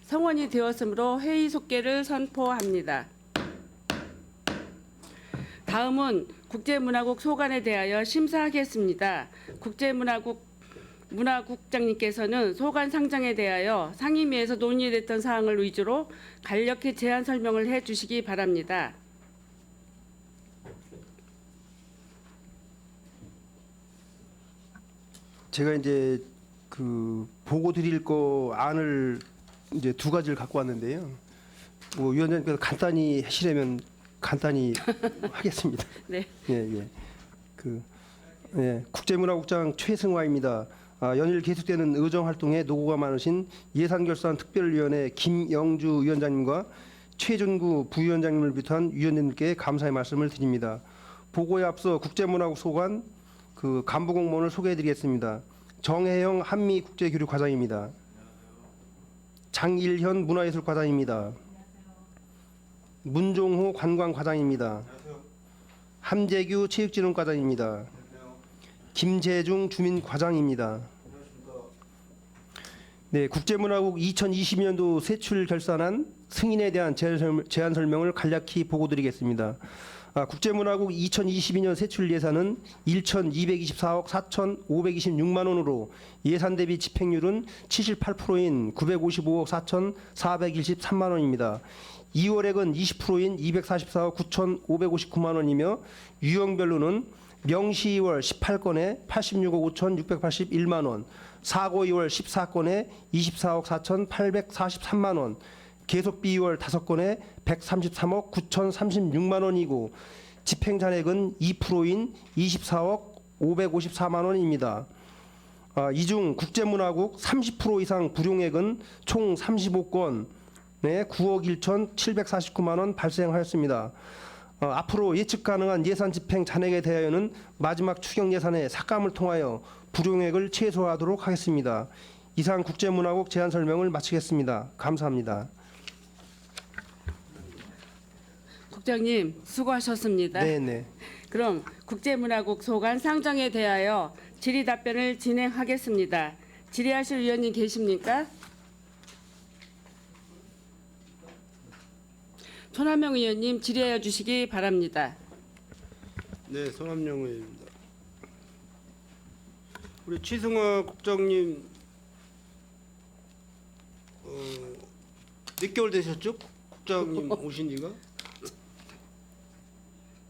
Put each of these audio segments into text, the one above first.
성원이 되었으므로 회의 속개를 선포합니다. 다음은 국제문화국 소관에 대하여 심사하겠습니다. 문화국장님께서는 소관 상정에 대하여 상임위에서 논의됐던 사항을 위주로 간략히 제안 설명을 해주시기 바랍니다. 제가 이제 그 보고 드릴 거 안을 이제 두 가지를 갖고 왔는데요. 뭐 위원장님께서 간단히 하시려면 간단히 하겠습니다. 네. 예. 국제문화국장 최승화입니다. 연일 계속되는 의정 활동에 노고가 많으신 예산결산특별위원회 김영주 위원장님과 최준구 부위원장님을 비롯한 위원님께 감사의 말씀을 드립니다. 보고에 앞서 국제문화국 소관 그 간부 공무원을 소개해드리겠습니다. 정혜영 한미국제교류과장입니다. 장일현 문화예술과장입니다. 문종호 관광과장입니다. 함재규 체육진흥과장입니다. 김재중 주민과장입니다. 네, 국제문화국 2020년도 세출 결산안 승인에 대한 제안 설명을 간략히 보고드리겠습니다. 국제문화국 2022년 세출 예산은 1,224억 4,526만 원으로 예산 대비 집행률은 78%인 955억 4,423만 원입니다. 2월액은 20%인 244억 9,559만 원이며 유형별로는 명시 2월 18건에 86억 5,681만 원, 사고 2월 14건에 24억 4,843만 원, 계속비 2월 5건에 133억 9,036만 원이고 집행잔액은 2%인 24억 554만 원입니다. 이 중 국제문화국 30% 이상 불용액은 총 35건에 9억 1,749만 원 발생하였습니다. 앞으로 예측 가능한 예산 집행 잔액에 대하여는 마지막 추경 예산의 삭감을 통하여 불용액을 최소화하도록 하겠습니다. 이상 국제문화국 제안 설명을 마치겠습니다. 감사합니다. 국장님 수고하셨습니다. 네네. 그럼 국제문화국 소관 상정에 대하여 질의 답변을 진행하겠습니다. 질의하실 위원님 계십니까? 손한명 의원님 질의하여 주시기 바랍니다. 네, 손한명 의원입니다. 우리 최승화 국장님 몇 개월 되셨죠? 국장님 오신 지가?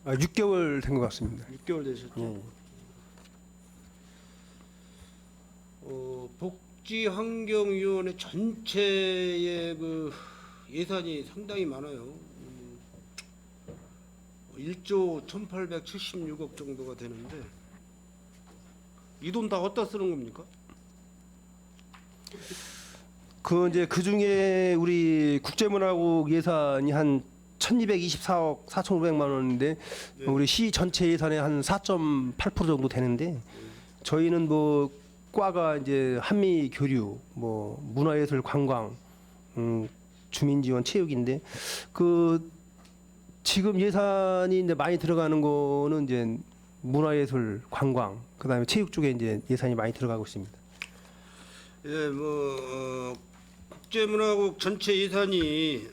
6개월 된 것 같습니다. 6개월 되셨죠? 복지환경위원회 전체의 그 예산이 상당히 많아요. 1조 1,876억 정도가 되는데 이 돈 다 어디다 쓰는 겁니까? 그 중에 우리 국제문화국 예산이 한 1,224억 4,500만 원인데 네. 우리 시 전체 예산의 한 4.8% 정도 되는데 저희는 뭐 과가 이제 한미 교류, 뭐 문화예술 관광, 주민지원 체육인데 그 지금 예산이 이제 많이 들어가는 거는 이제 문화예술 관광 그다음에 체육 쪽에 이제 예산이 많이 들어가고 있습니다. 예, 국제문화국 전체 예산이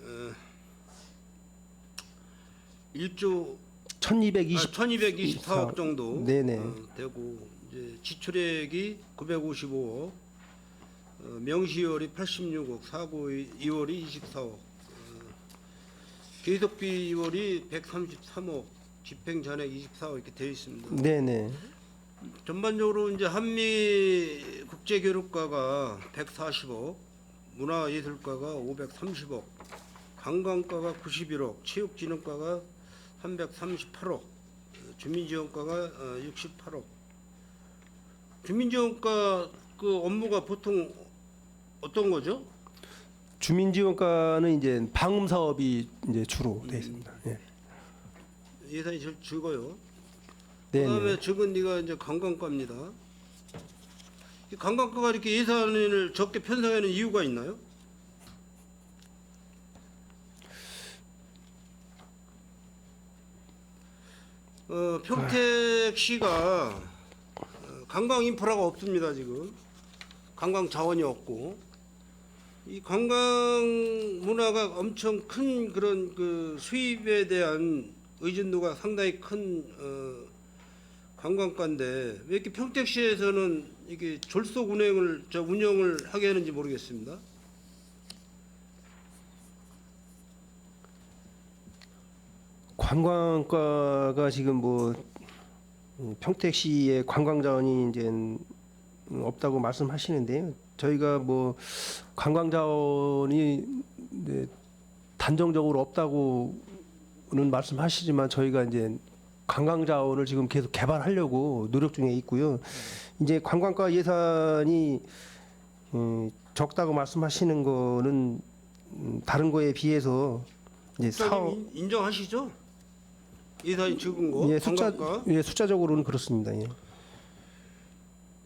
1조 1224억 정도 네네. 되고 이제 지출액이 955억, 명시월이 86억, 사고 2월이 24억, 계속비 2월이 133억, 집행 잔액 24억 이렇게 되어 있습니다. 네네. 전반적으로 이제 한미 국제교류과가 140억, 문화예술과가 530억, 관광과가 91억, 체육진흥과가 338억, 주민지원과가 68억. 주민지원과 그 업무가 보통 어떤 거죠? 주민지원과는 이제 방음 사업이 이제 주로 되어 있습니다. 예. 예산이 제일 적어요. 네네. 그다음에 적은 네가 이제 관광과입니다. 이 관광과가 이렇게 예산을 적게 편성하는 이유가 있나요? 평택시가 관광 인프라가 없습니다. 지금 관광 자원이 없고 이 관광 문화가 엄청 큰 그런 그 수입에 대한 의존도가 상당히 큰 관광가인데 왜 이렇게 평택시에서는 이게 졸속 운영을 하게 하는지 모르겠습니다. 관광과가 지금 뭐 평택시의 관광 자원이 이제 없다고 말씀하시는데요. 저희가 뭐 관광 자원이 이제 단정적으로 없다고는 말씀하시지만 저희가 이제 관광 자원을 지금 계속 개발하려고 노력 중에 있고요. 이제 관광과 예산이 적다고 말씀하시는 거는 다른 거에 비해서 이제 사업 인정하시죠? 예산이 적은 거 예, 관광가. 숫자적으로는 그렇습니다. 예.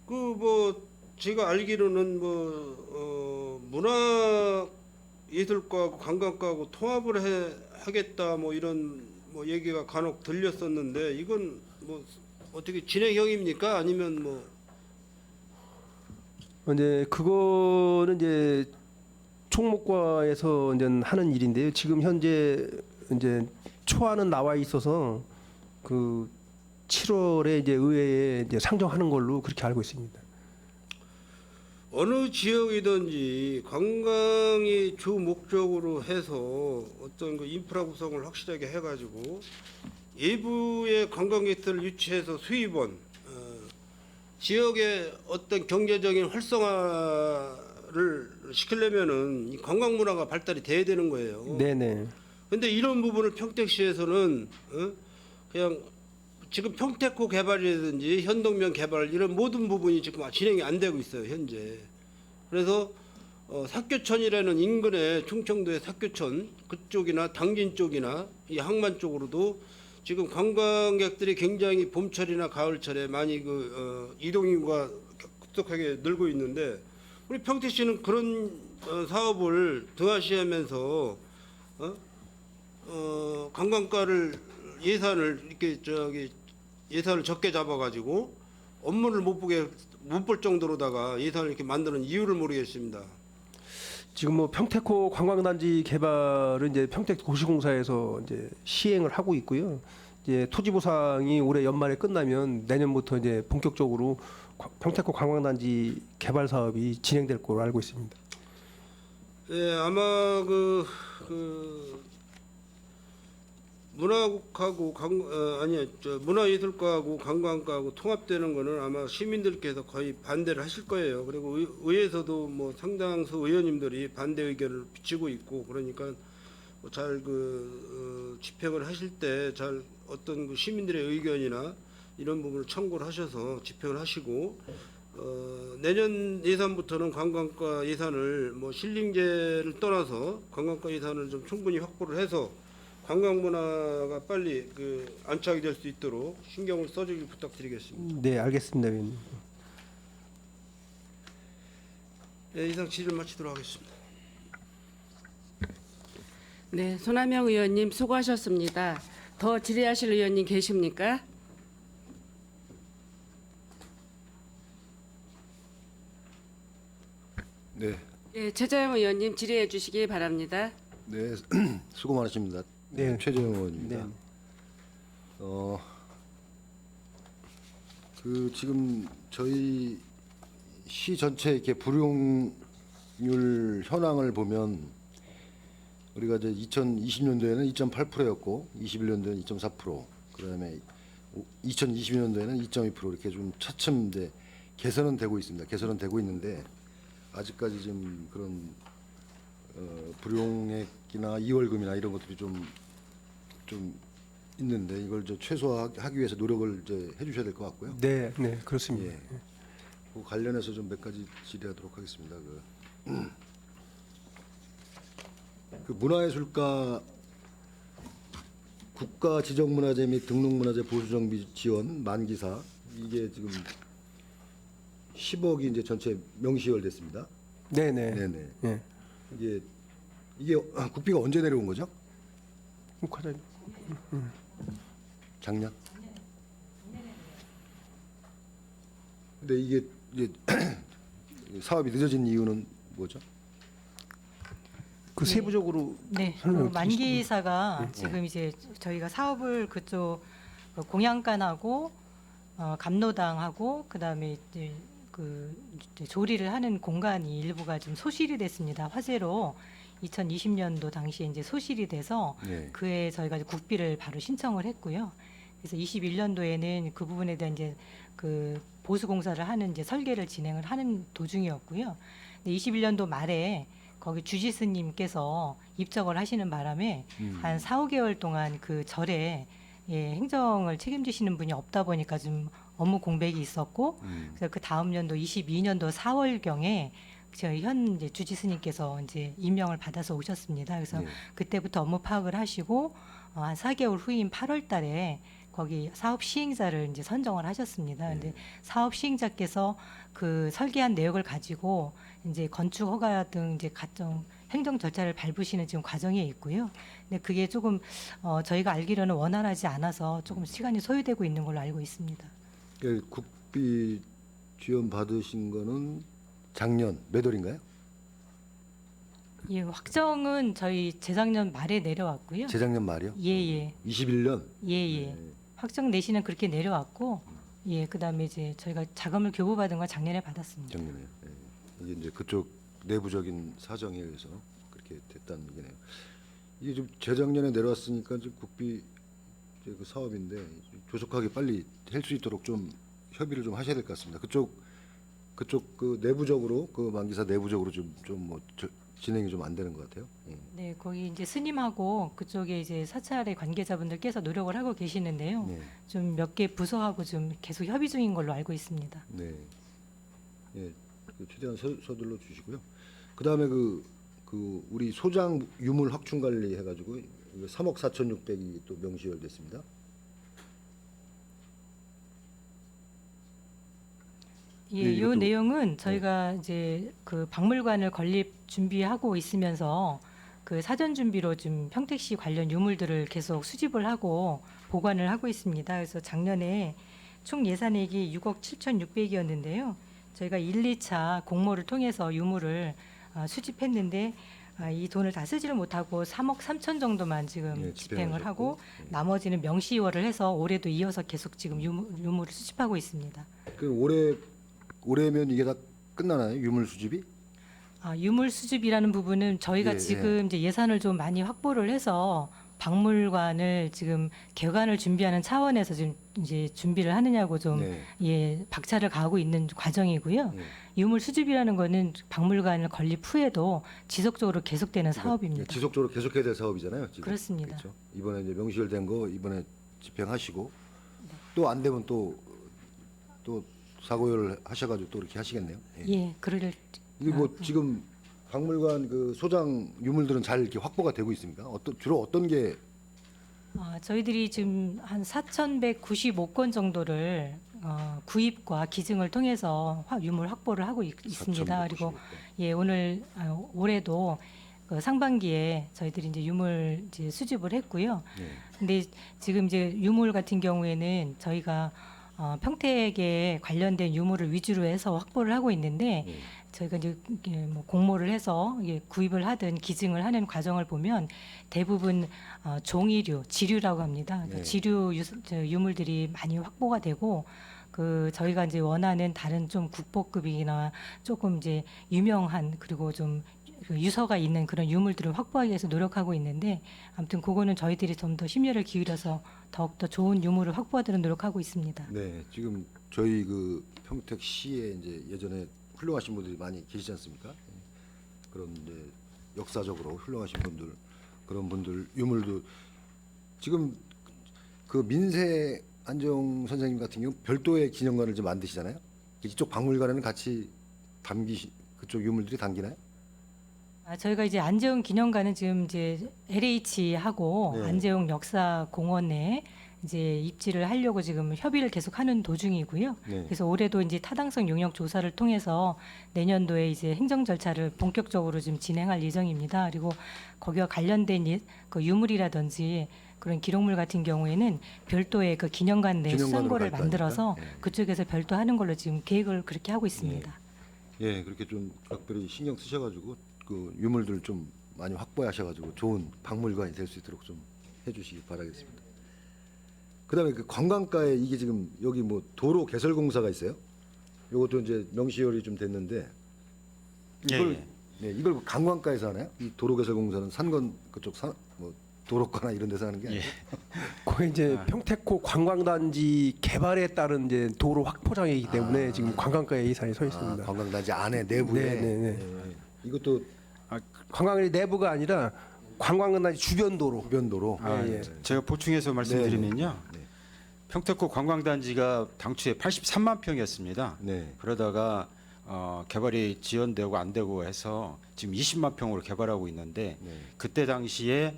그 뭐 제가 알기로는 문화 예술과하고 관광과하고 통합을 하겠다 뭐 이런 뭐 얘기가 간혹 들렸었는데 이건 뭐 어떻게 진행형입니까? 아니면 뭐 이제 그거는 이제 총무과에서 이제 하는 일인데요. 지금 현재 이제 초안은 나와 있어서 그 7월에 이제 의회에 이제 상정하는 걸로 그렇게 알고 있습니다. 어느 지역이든지 관광이 주 목적으로 해서 어떤 그 인프라 구성을 확실하게 해가지고 일부의 관광객들을 유치해서 수입원 지역의 어떤 경제적인 활성화를 시키려면은 이 관광 문화가 발달이 돼야 되는 거예요. 네네. 근데 이런 부분을 평택시에서는 그냥 지금 평택호 개발이라든지 현동면 개발 이런 모든 부분이 지금 진행이 안 되고 있어요 현재. 그래서 사교천이라는 인근의 충청도의 사교천 그쪽이나 당진 쪽이나 이 항만 쪽으로도 지금 관광객들이 굉장히 봄철이나 가을철에 많이 이동 인구가 급속하게 늘고 있는데 우리 평택시는 그런 사업을 등한시하면서 관광가를 예산을 이렇게 예산을 적게 잡아가지고 업무를 못 볼 정도로다가 예산을 이렇게 만드는 이유를 모르겠습니다. 지금 뭐 평택호 관광단지 개발은 이제 평택도시공사에서 이제 시행을 하고 있고요. 이제 토지 보상이 올해 연말에 끝나면 내년부터 이제 본격적으로 평택호 관광단지 개발 사업이 진행될 걸로 알고 있습니다. 예, 아마 문화국하고 문화예술과하고 관광과하고 통합되는 거는 아마 시민들께서 거의 반대를 하실 거예요. 그리고 의회에서도 뭐 상당수 의원님들이 반대 의견을 비치고 있고 그러니까 잘 집행을 하실 때 잘 어떤 시민들의 의견이나 이런 부분을 참고를 하셔서 집행을 하시고 내년 예산부터는 관광과 예산을 뭐 실링제를 떠나서 관광과 예산을 좀 충분히 확보를 해서 관광 문화가 빨리 안착이 될 수 있도록 신경을 써주길 부탁드리겠습니다. 네, 알겠습니다, 위원님. 네, 이상 질의를 마치도록 하겠습니다. 네, 손하명 의원님 수고하셨습니다. 더 질의하실 의원님 계십니까? 네, 네, 최재형 의원님 질의해 주시기 바랍니다. 네, 수고 많으십니다. 네. 최재형 의원입니다. 네. 지금 저희 시 전체 이렇게 불용률 현황을 보면 우리가 이제 2020년도에는 2.8%였고 21년도에는 2.4%, 그다음에 2022년도에는 2.2% 이렇게 좀 차츰 이제 개선은 되고 있습니다. 개선은 되고 있는데 아직까지 좀 그런 불용액이나 이월금이나 이런 것들이 좀 있는데 이걸 최소화하기 위해서 노력을 이제 해주셔야 될 것 같고요. 네, 네, 그렇습니다. 예. 그 관련해서 좀 몇 가지 질의하도록 하겠습니다. 그 문화예술가 국가 지정문화재 및 등록문화재 보수정비 지원 만기사 이게 지금 10억이 이제 전체 명시열됐습니다. 네, 네. 네네. 네. 이게 국비가 언제 내려온 거죠? 과장님. 작년? 근데 이게 사업이 늦어진 이유는 뭐죠? 그 세부적으로 네, 설명을 그 만기사가 지금 이제 저희가 사업을 그쪽 공양간하고 감로당하고 그다음에 이제 그 이제 조리를 하는 공간이 일부가 좀 소실이 됐습니다. 화재로 2020년도 당시에 이제 소실이 돼서 네. 그에 저희가 이제 국비를 바로 신청을 했고요. 그래서 21년도에는 그 부분에 대한 이제 그 보수 공사를 하는 이제 설계를 진행을 하는 도중이었고요. 근데 21년도 말에 거기 주지스님께서 입적을 하시는 바람에 한 4, 5개월 동안 그 절에 행정을 책임지시는 분이 없다 보니까 좀 업무 공백이 있었고 그래서 그 다음 연도 22년도 4월경에 저희 현 이제 주지스님께서 이제 임명을 받아서 오셨습니다. 그래서 네. 그때부터 업무 파악을 하시고 한 4개월 후인 8월달에 거기 사업 시행자를 이제 선정을 하셨습니다. 근데 사업 시행자께서 그 설계한 내역을 가지고 이제 건축 허가 등 이제 각종 행정 절차를 밟으시는 지금 과정에 있고요. 근데 그게 조금 저희가 알기로는 원활하지 않아서 조금 시간이 소요되고 있는 걸로 알고 있습니다. 그 국비 지원 받으신 거는 작년 몇 월인가요? 예, 확정은 저희 재작년 말에 내려왔고요. 재작년 말이요? 예. 21년. 예. 확정 내시는 그렇게 내려왔고 예, 그다음에 이제 저희가 자금을 교부받은 건 작년에 받았습니다. 작년에. 예. 이게 이제 그쪽 내부적인 사정에 의해서 그렇게 됐다는 얘기네요. 이게 좀 재작년에 내려왔으니까 좀 국비 이제 그 사업인데 조속하게 빨리 할 수 있도록 좀 협의를 좀 하셔야 될 것 같습니다. 그쪽 그 내부적으로 그 만기사 내부적으로 좀 뭐 진행이 좀 안 되는 것 같아요. 예. 네, 거기 이제 스님하고 그쪽에 이제 사찰의 관계자분들께서 노력을 하고 계시는데요. 네. 좀 몇 개 부서하고 좀 계속 협의 중인 걸로 알고 있습니다. 네. 예. 그 최대한 서둘러 주시고요. 그다음에 그 우리 소장 유물 확충 관리 해가지고 3억 4,600이 또 명시열됐습니다. 예, 예, 이 이것도- 내용은 저희가 이제 그 박물관을 건립 준비하고 있으면서 그 사전 준비로 좀 평택시 관련 유물들을 계속 수집을 하고 보관을 하고 있습니다. 그래서 작년에 총 예산액이 6억 7,600이었는데요. 저희가 1, 2차 공모를 통해서 유물을 수집했는데 이 돈을 다 쓰지를 못하고 3억 3천 정도만 지금 네, 집행을 집행하셨고. 하고 나머지는 명시월을 해서 올해도 이어서 계속 지금 유물을 수집하고 있습니다. 그 올해면 이게 다 끝나나요? 유물 수집이? 유물 수집이라는 부분은 저희가 예, 지금 이제 예산을 좀 많이 확보를 해서 박물관을 지금 개관을 준비하는 차원에서 지금 이제 준비를 하느냐고 좀 네. 박차를 가하고 있는 과정이고요. 네. 유물 수집이라는 거는 박물관을 건립 후에도 지속적으로 계속되는 사업입니다. 지속적으로 계속해야 될 사업이잖아요. 지금. 그렇습니다. 그렇죠? 이번에 이제 명시열된 거 이번에 집행하시고 또 안 되면 또 사고를 하셔가지고 또 이렇게 하시겠네요. 예. 예, 그럴 이게 뭐 지금 박물관 그 소장 유물들은 잘 이렇게 확보가 되고 있습니까? 주로 어떤 게 저희들이 지금 한 4,195건 정도를 구입과 기증을 통해서 유물 확보를 하고 있습니다. 그리고 예, 올해도 그 상반기에 저희들이 이제 유물 이제 수집을 했고요. 네. 근데 지금 이제 유물 같은 경우에는 저희가 평택에 관련된 유물을 위주로 해서 확보를 하고 있는데 네. 저희가 이제 이게 뭐 공모를 해서 이게 구입을 하든 기증을 하는 과정을 보면 대부분 종이류, 지류라고 합니다. 그러니까 네. 지류 유물들이 많이 확보가 되고 그 저희가 이제 원하는 다른 좀 국보급이나 조금 이제 유명한 그리고 좀 그 유서가 있는 그런 유물들을 확보하기 위해서 노력하고 있는데 아무튼 그거는 저희들이 좀 더 심려를 기울여서 더욱더 좋은 유물을 확보하도록 노력하고 있습니다. 네, 지금 저희 그 평택시에 이제 예전에 훌륭하신 분들이 많이 계시지 않습니까? 그런 이제 역사적으로 훌륭하신 분들 그런 분들 유물도 지금 그 민세 안정 선생님 같은 경우 별도의 기념관을 좀 만드시잖아요. 이쪽 박물관에는 같이 그쪽 유물들이 담기나요? 저희가 이제 안재홍 기념관은 지금 이제 LH하고 네. 안재홍 역사공원에 이제 입지를 하려고 지금 협의를 계속하는 도중이고요. 네. 그래서 올해도 이제 타당성 용역 조사를 통해서 내년도에 이제 행정 절차를 본격적으로 좀 진행할 예정입니다. 그리고 거기와 관련된 그 유물이라든지 그런 기록물 같은 경우에는 별도의 그 기념관 내 기념관으로 수상고를 갈 거 만들어서 아닙니까? 예. 그쪽에서 별도 하는 걸로 지금 계획을 그렇게 하고 있습니다. 예, 그렇게 좀 각별히 신경 쓰셔가지고 그 유물들 좀 많이 확보하셔가지고 좋은 박물관이 될 수 있도록 좀 해주시기 바라겠습니다. 그다음에 그 관광가에 이게 지금 여기 뭐 도로 개설 공사가 있어요. 이것도 이제 명시열이 좀 됐는데 이걸 예. 네, 이걸 관광가에서 하나요? 이 도로 개설 공사는 산건 그쪽 뭐 도로가나 이런 데서 하는 게 아니고. 그게 이제 평택호 관광단지 개발에 따른 이제 도로 확포장이기 때문에 지금 관광가에 예산이 서 있습니다. 관광단지 안에 내부에. 네. 이것도 관광의 내부가 아니라 관광단지 주변 도로. 주변 도로. 예. 제가 보충해서 말씀드리면요. 네. 평택호 관광단지가 당초에 83만 평이었습니다. 네. 그러다가 개발이 지연되고 안 되고 해서 지금 20만 평으로 개발하고 있는데 네. 그때 당시에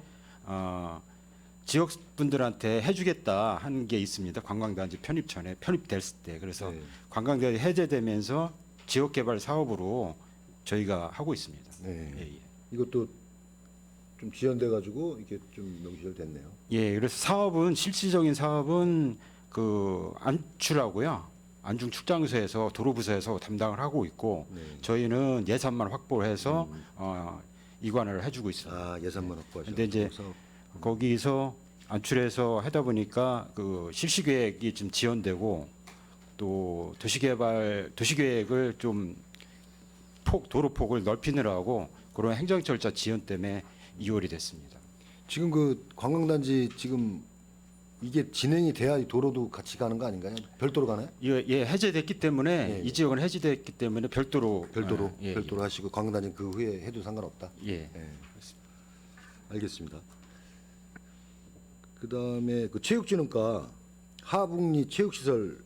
지역 분들한테 해주겠다 하는 게 있습니다. 관광단지 편입 전에 편입됐을 때 그래서 네. 관광단지 해제되면서 지역 개발 사업으로 저희가 하고 있습니다. 네. 예, 예. 이것도 좀 지연돼 가지고 이게 좀 명시열 됐네요. 예, 그래서 사업은 실질적인 사업은 그 안출하고요. 안중 출장소에서 도로부서에서 담당을 하고 있고 네. 저희는 예산만 확보해서 이관을 해주고 있어요. 아, 예산만 확보하셔. 근데 이제 거기서 안출해서 하다 보니까 그 실시 계획이 좀 지연되고 또 도시계획을 좀 도로 폭을 넓히느라고 그런 행정 절차 지연 때문에 2월이 됐습니다. 지금 그 관광단지 지금 이게 진행이 돼야 이 도로도 같이 가는 거 아닌가요? 별도로 가나요? 예, 해제됐기 때문에 예. 이 지역은 해제됐기 때문에 별도로 별도로 예, 하시고 관광단지 그 후에 해도 상관없다. 예. 알겠습니다. 그다음에 그 체육진흥과 하북리 체육시설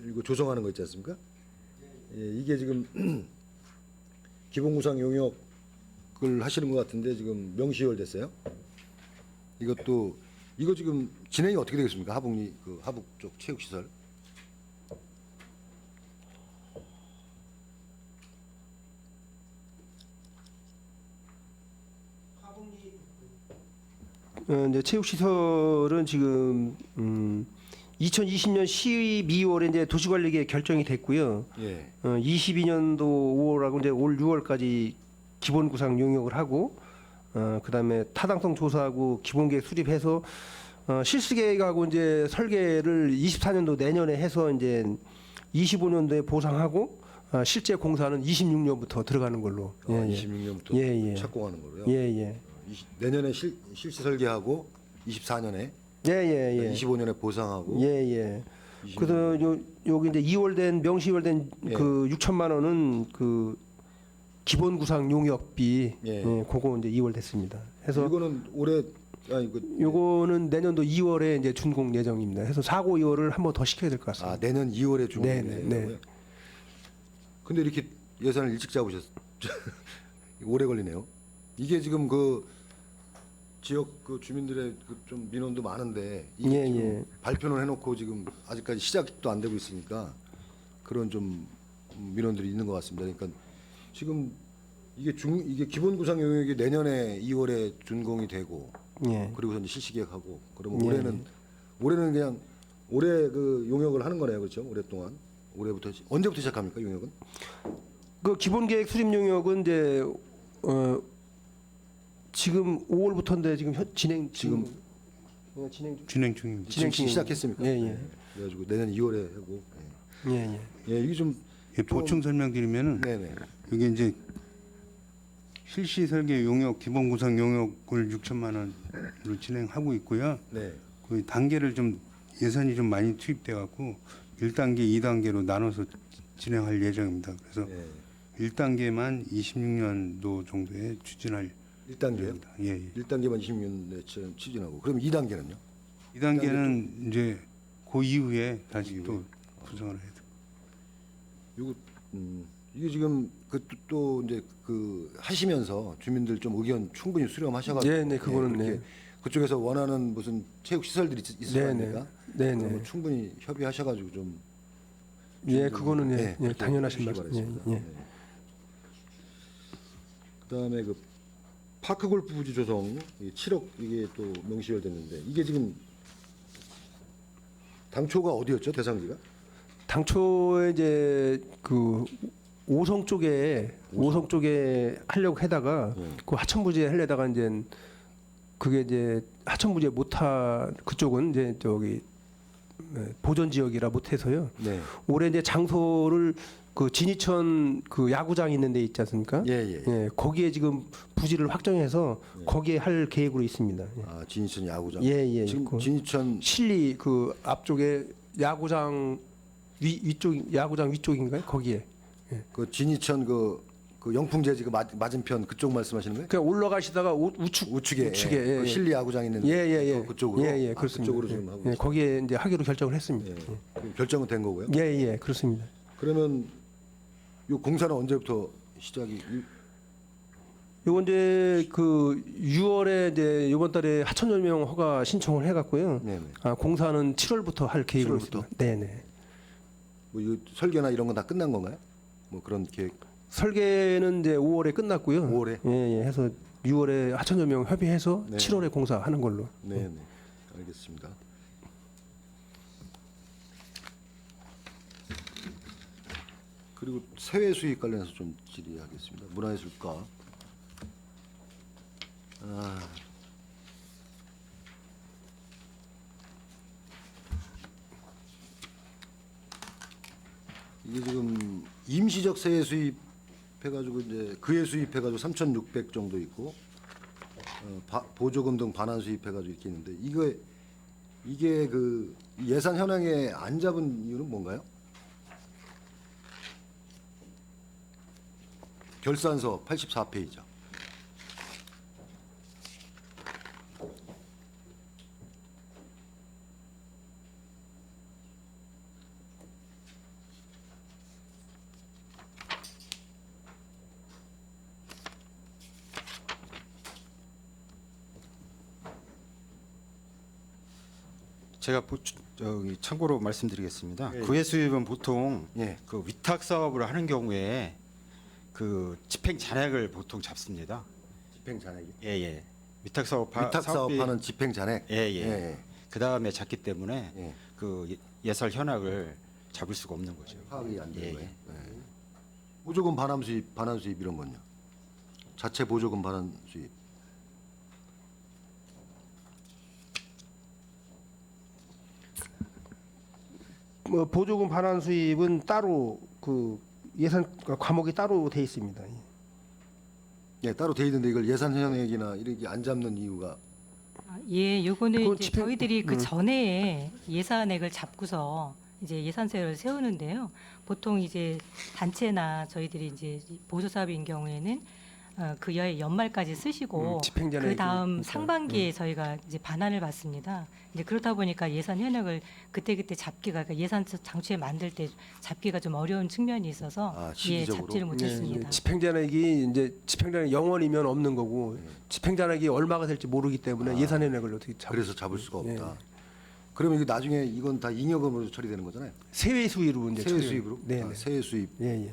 이거 조성하는 거 있지 않습니까? 예, 이게 지금 기본구상 용역을 하시는 것 같은데 지금 명시열 됐어요. 이거 지금 진행이 어떻게 되겠습니까? 하북리 그 하북 쪽 체육시설. 이제 체육시설은 지금 2020년 12월에 이제 도시관리계획 결정이 됐고요. 예. 22년도 5월하고 이제 올 6월까지 기본 구상 용역을 하고 그다음에 타당성 조사하고 기본계획 수립해서 실시계획하고 이제 설계를 24년도 내년에 해서 이제 25년도에 보상하고 실제 공사는 26년부터 들어가는 걸로. 아, 26년부터 예. 착공하는 거로요. 예. 내년에 실시 설계하고 24년에 예. 25년에 보상하고 예. 그래서 여기 이제 2월 명시월된 예. 그 6천만 원은 그 기본 구상 용역비 예. 그거 이제 2월 됐습니다. 해서 이거는 올해 요거는 내년도 2월에 이제 준공 예정입니다. 해서 4고 2월을 한 번 더 시켜야 될 것 같습니다. 내년 2월에 준공 네. 예정이고요. 근데 이렇게 예산을 일찍 잡으셨 오래 걸리네요. 이게 지금 그 지역 그 주민들의 그 좀 민원도 많은데 이게 지금 발표는 해놓고 지금 아직까지 시작도 안 되고 있으니까 그런 좀 민원들이 있는 것 같습니다. 그러니까 지금 이게 기본 구상 용역이 내년에 2월에 준공이 되고 그리고 이제 실시 계획하고 그러면 올해는 그냥 올해 그 용역을 하는 거네요, 그렇죠? 오랫동안 올해부터 언제부터 시작합니까 용역은? 그 기본 계획 수립 용역은 이제 지금 5월부터인데 지금 진행 중입니다. 지금 시작했습니까? 예. 그래가지고 내년 2월에 하고. 예. 이게 좀 보충 설명드리면은 네네. 이게 이제 실시 설계 용역 기본 구상 용역을 6천만 원으로 진행하고 있고요. 네. 그 단계를 좀 예산이 좀 많이 투입돼 갖고 1단계, 2단계로 나눠서 진행할 예정입니다. 그래서 네. 1단계만 26년도 정도에 추진할 1단계요? 예정입니다. 예. 1단계만 26년에 추진하고. 그럼 2단계는요? 2단계는 이제 그 이후에 다시 또 구성을 해야 돼요. 이거 이게 지금 또 이제 그 하시면서 주민들 좀 의견 충분히 수렴하셔가지고. 네, 그거는 그렇게 네. 그쪽에서 원하는 무슨 체육 시설들이 있을 거 아닙니까? 네. 그러면 충분히 협의하셔가지고 좀. 예, 그거는 그렇게 당연하신 해주시기 말씀. 바라겠습니다. 예. 네. 그다음에 그 파크 골프 부지 조성 7억 이게 또 명시열 됐는데 이게 지금 당초가 어디였죠 대상지가? 당초에 이제 그 오성 쪽에 하려고 해다가 그 하천부지에 하려다가 이제 그게 이제 하천부지에 못하 그쪽은 이제 저기 보전 지역이라 못해서요. 네. 올해 이제 장소를 그 진이천 그 야구장 있는 데 있지 않습니까? 예. 예, 거기에 지금 부지를 확정해서 거기에 할 계획으로 있습니다. 예. 아, 진이천 야구장. 예. 지금 그 진이천 실리 그 앞쪽에 야구장 위쪽 야구장 위쪽인가요? 거기에. 그 진이천 그 영풍재지 그 맞은편 그쪽 말씀하시는 거예요? 그냥 올라가시다가 우측에 예. 그 실리 야구장 있는 그쪽으로 예, 그렇습니다. 그쪽으로 지금 하고 예, 거기에 이제 하기로 결정을 했습니다. 예. 그럼 결정은 된 거고요. 예, 그렇습니다. 그러면 이 공사는 언제부터 시작이? 요건 이제 그 6월에 이제 이번 달에 하천설명 허가 신청을 해갖고요. 네네. 아, 공사는 7월부터 할 계획으로 7월부터? 있습니다. 네네. 뭐 이거 설계나 이런 건 다 끝난 건가요? 뭐 그런 계획. 설계는 이제 5월에 끝났고요. 5월에? 예. 해서 6월에 하천설명 협의해서 네. 7월에 공사하는 걸로. 네네. 알겠습니다. 그리고 세외 수익 관련해서 좀 질의하겠습니다. 문화예술과. 이게 지금 임시적 세외 수입 해가지고 이제 그해 수입 해가지고 3,600 정도 있고 보조금 등 반환 수입 해가지고 이렇게 있는데 이게 그 예산 현황에 안 잡은 이유는 뭔가요? 결산서 84페이지죠. 제가 저기 참고로 말씀드리겠습니다. 예. 그해 수입은 보통 예. 그 위탁 사업을 하는 경우에 그 집행 잔액을 보통 잡습니다. 집행 잔액이. 예. 위탁 사업 위탁 사업비- 사업하는 집행 잔액. 예. 그 다음에 잡기 때문에 예. 그 예산 현황을 잡을 수가 없는 거죠. 파악이 안 되는 예, 거예요. 보조금 반환 수입 이런 건요. 자체 보조금 반환 수입. 뭐 보조금 반환 수입은 따로 그 예산 과목이 따로 돼 있습니다. 예, 따로 돼 있는데 이걸 예산 현액이나 이렇게 안 잡는 이유가 예, 요거는 그건 이제 집행- 저희들이 그 전에 예산액을 잡고서 이제 예산서를 세우는데요. 보통 이제 단체나 저희들이 이제 보조사업인 경우에는 그 연말까지 쓰시고 집행잔액이 그 다음 있죠. 상반기에 저희가 이제 반환을 받습니다. 이제 그렇다 보니까 예산 현역을 그때 잡기가 그러니까 예산 장치에 만들 때 잡기가 좀 어려운 측면이 있어서 시기적으로? 잡지를 못했습니다. 집행잔액이 이제 집행잔액 0원이면 없는 거고 집행잔액이 얼마가 될지 모르기 때문에 예산현액을 어떻게 잡을 그래서 잡을 수가 없다. 그러면 이거 나중에 이건 다 잉여금으로 처리되는 거잖아요. 세외 수입으로 이제 세외 처리- 수입으로? 네. 아, 세외 수입. 예.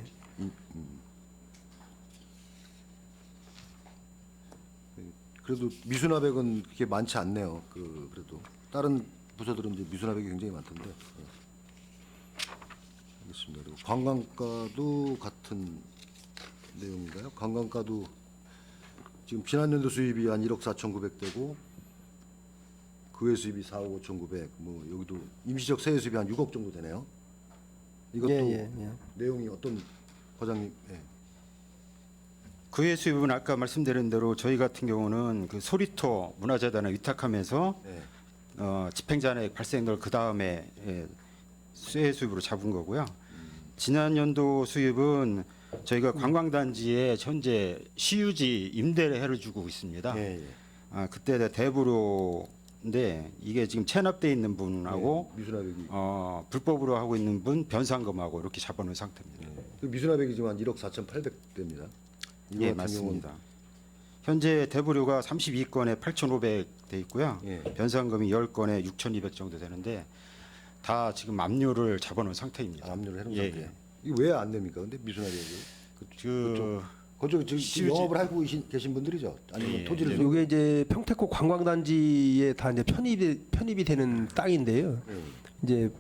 그래도 미수납액은 그렇게 많지 않네요. 그래도 다른 부서들은 이제 미수납액이 굉장히 많던데. 알겠습니다. 그리고 관광가도 같은 내용인가요? 관광가도 지금 지난년도 수입이 한 1억 4,900대고 그해 수입이 4억 5,900. 뭐 여기도 임시적 세외 수입이 한 6억 정도 되네요. 이것도 예. 내용이 어떤 과장님? 예. 그해 수입은 아까 말씀드린 대로 저희 같은 경우는 그 소리토 문화재단에 위탁하면서 예. 집행잔액 발생을 그 다음에 수혜 수입으로 잡은 거고요. 지난 연도 수입은 저희가 관광단지에 현재 시유지 임대를 해주고 있습니다. 예. 그때 대부로인데 이게 지금 체납돼 있는 분하고 미수납액이 불법으로 하고 있는 분 변상금하고 이렇게 잡아놓은 상태입니다. 그 미수납액이 지금 한 1억 4,800대입니다. 예, 맞습니다. 현재 대부료가 32건에 8,500 돼 있고요. 예. 변상금이 10건에 6,200 정도 되는데 다 지금 압류를 잡아놓은 상태입니다. 압류를 해놓은 예, 상태. 예. 이거 왜 안 됩니까? 근데 미수납액이 그쪽 지금 시유지- 영업을 하고 계신 분들이죠? 아니면 예, 토지를 예. 이게 이제 평택호 관광단지에 다 이제 편입이 되는 땅인데요. 예. 이제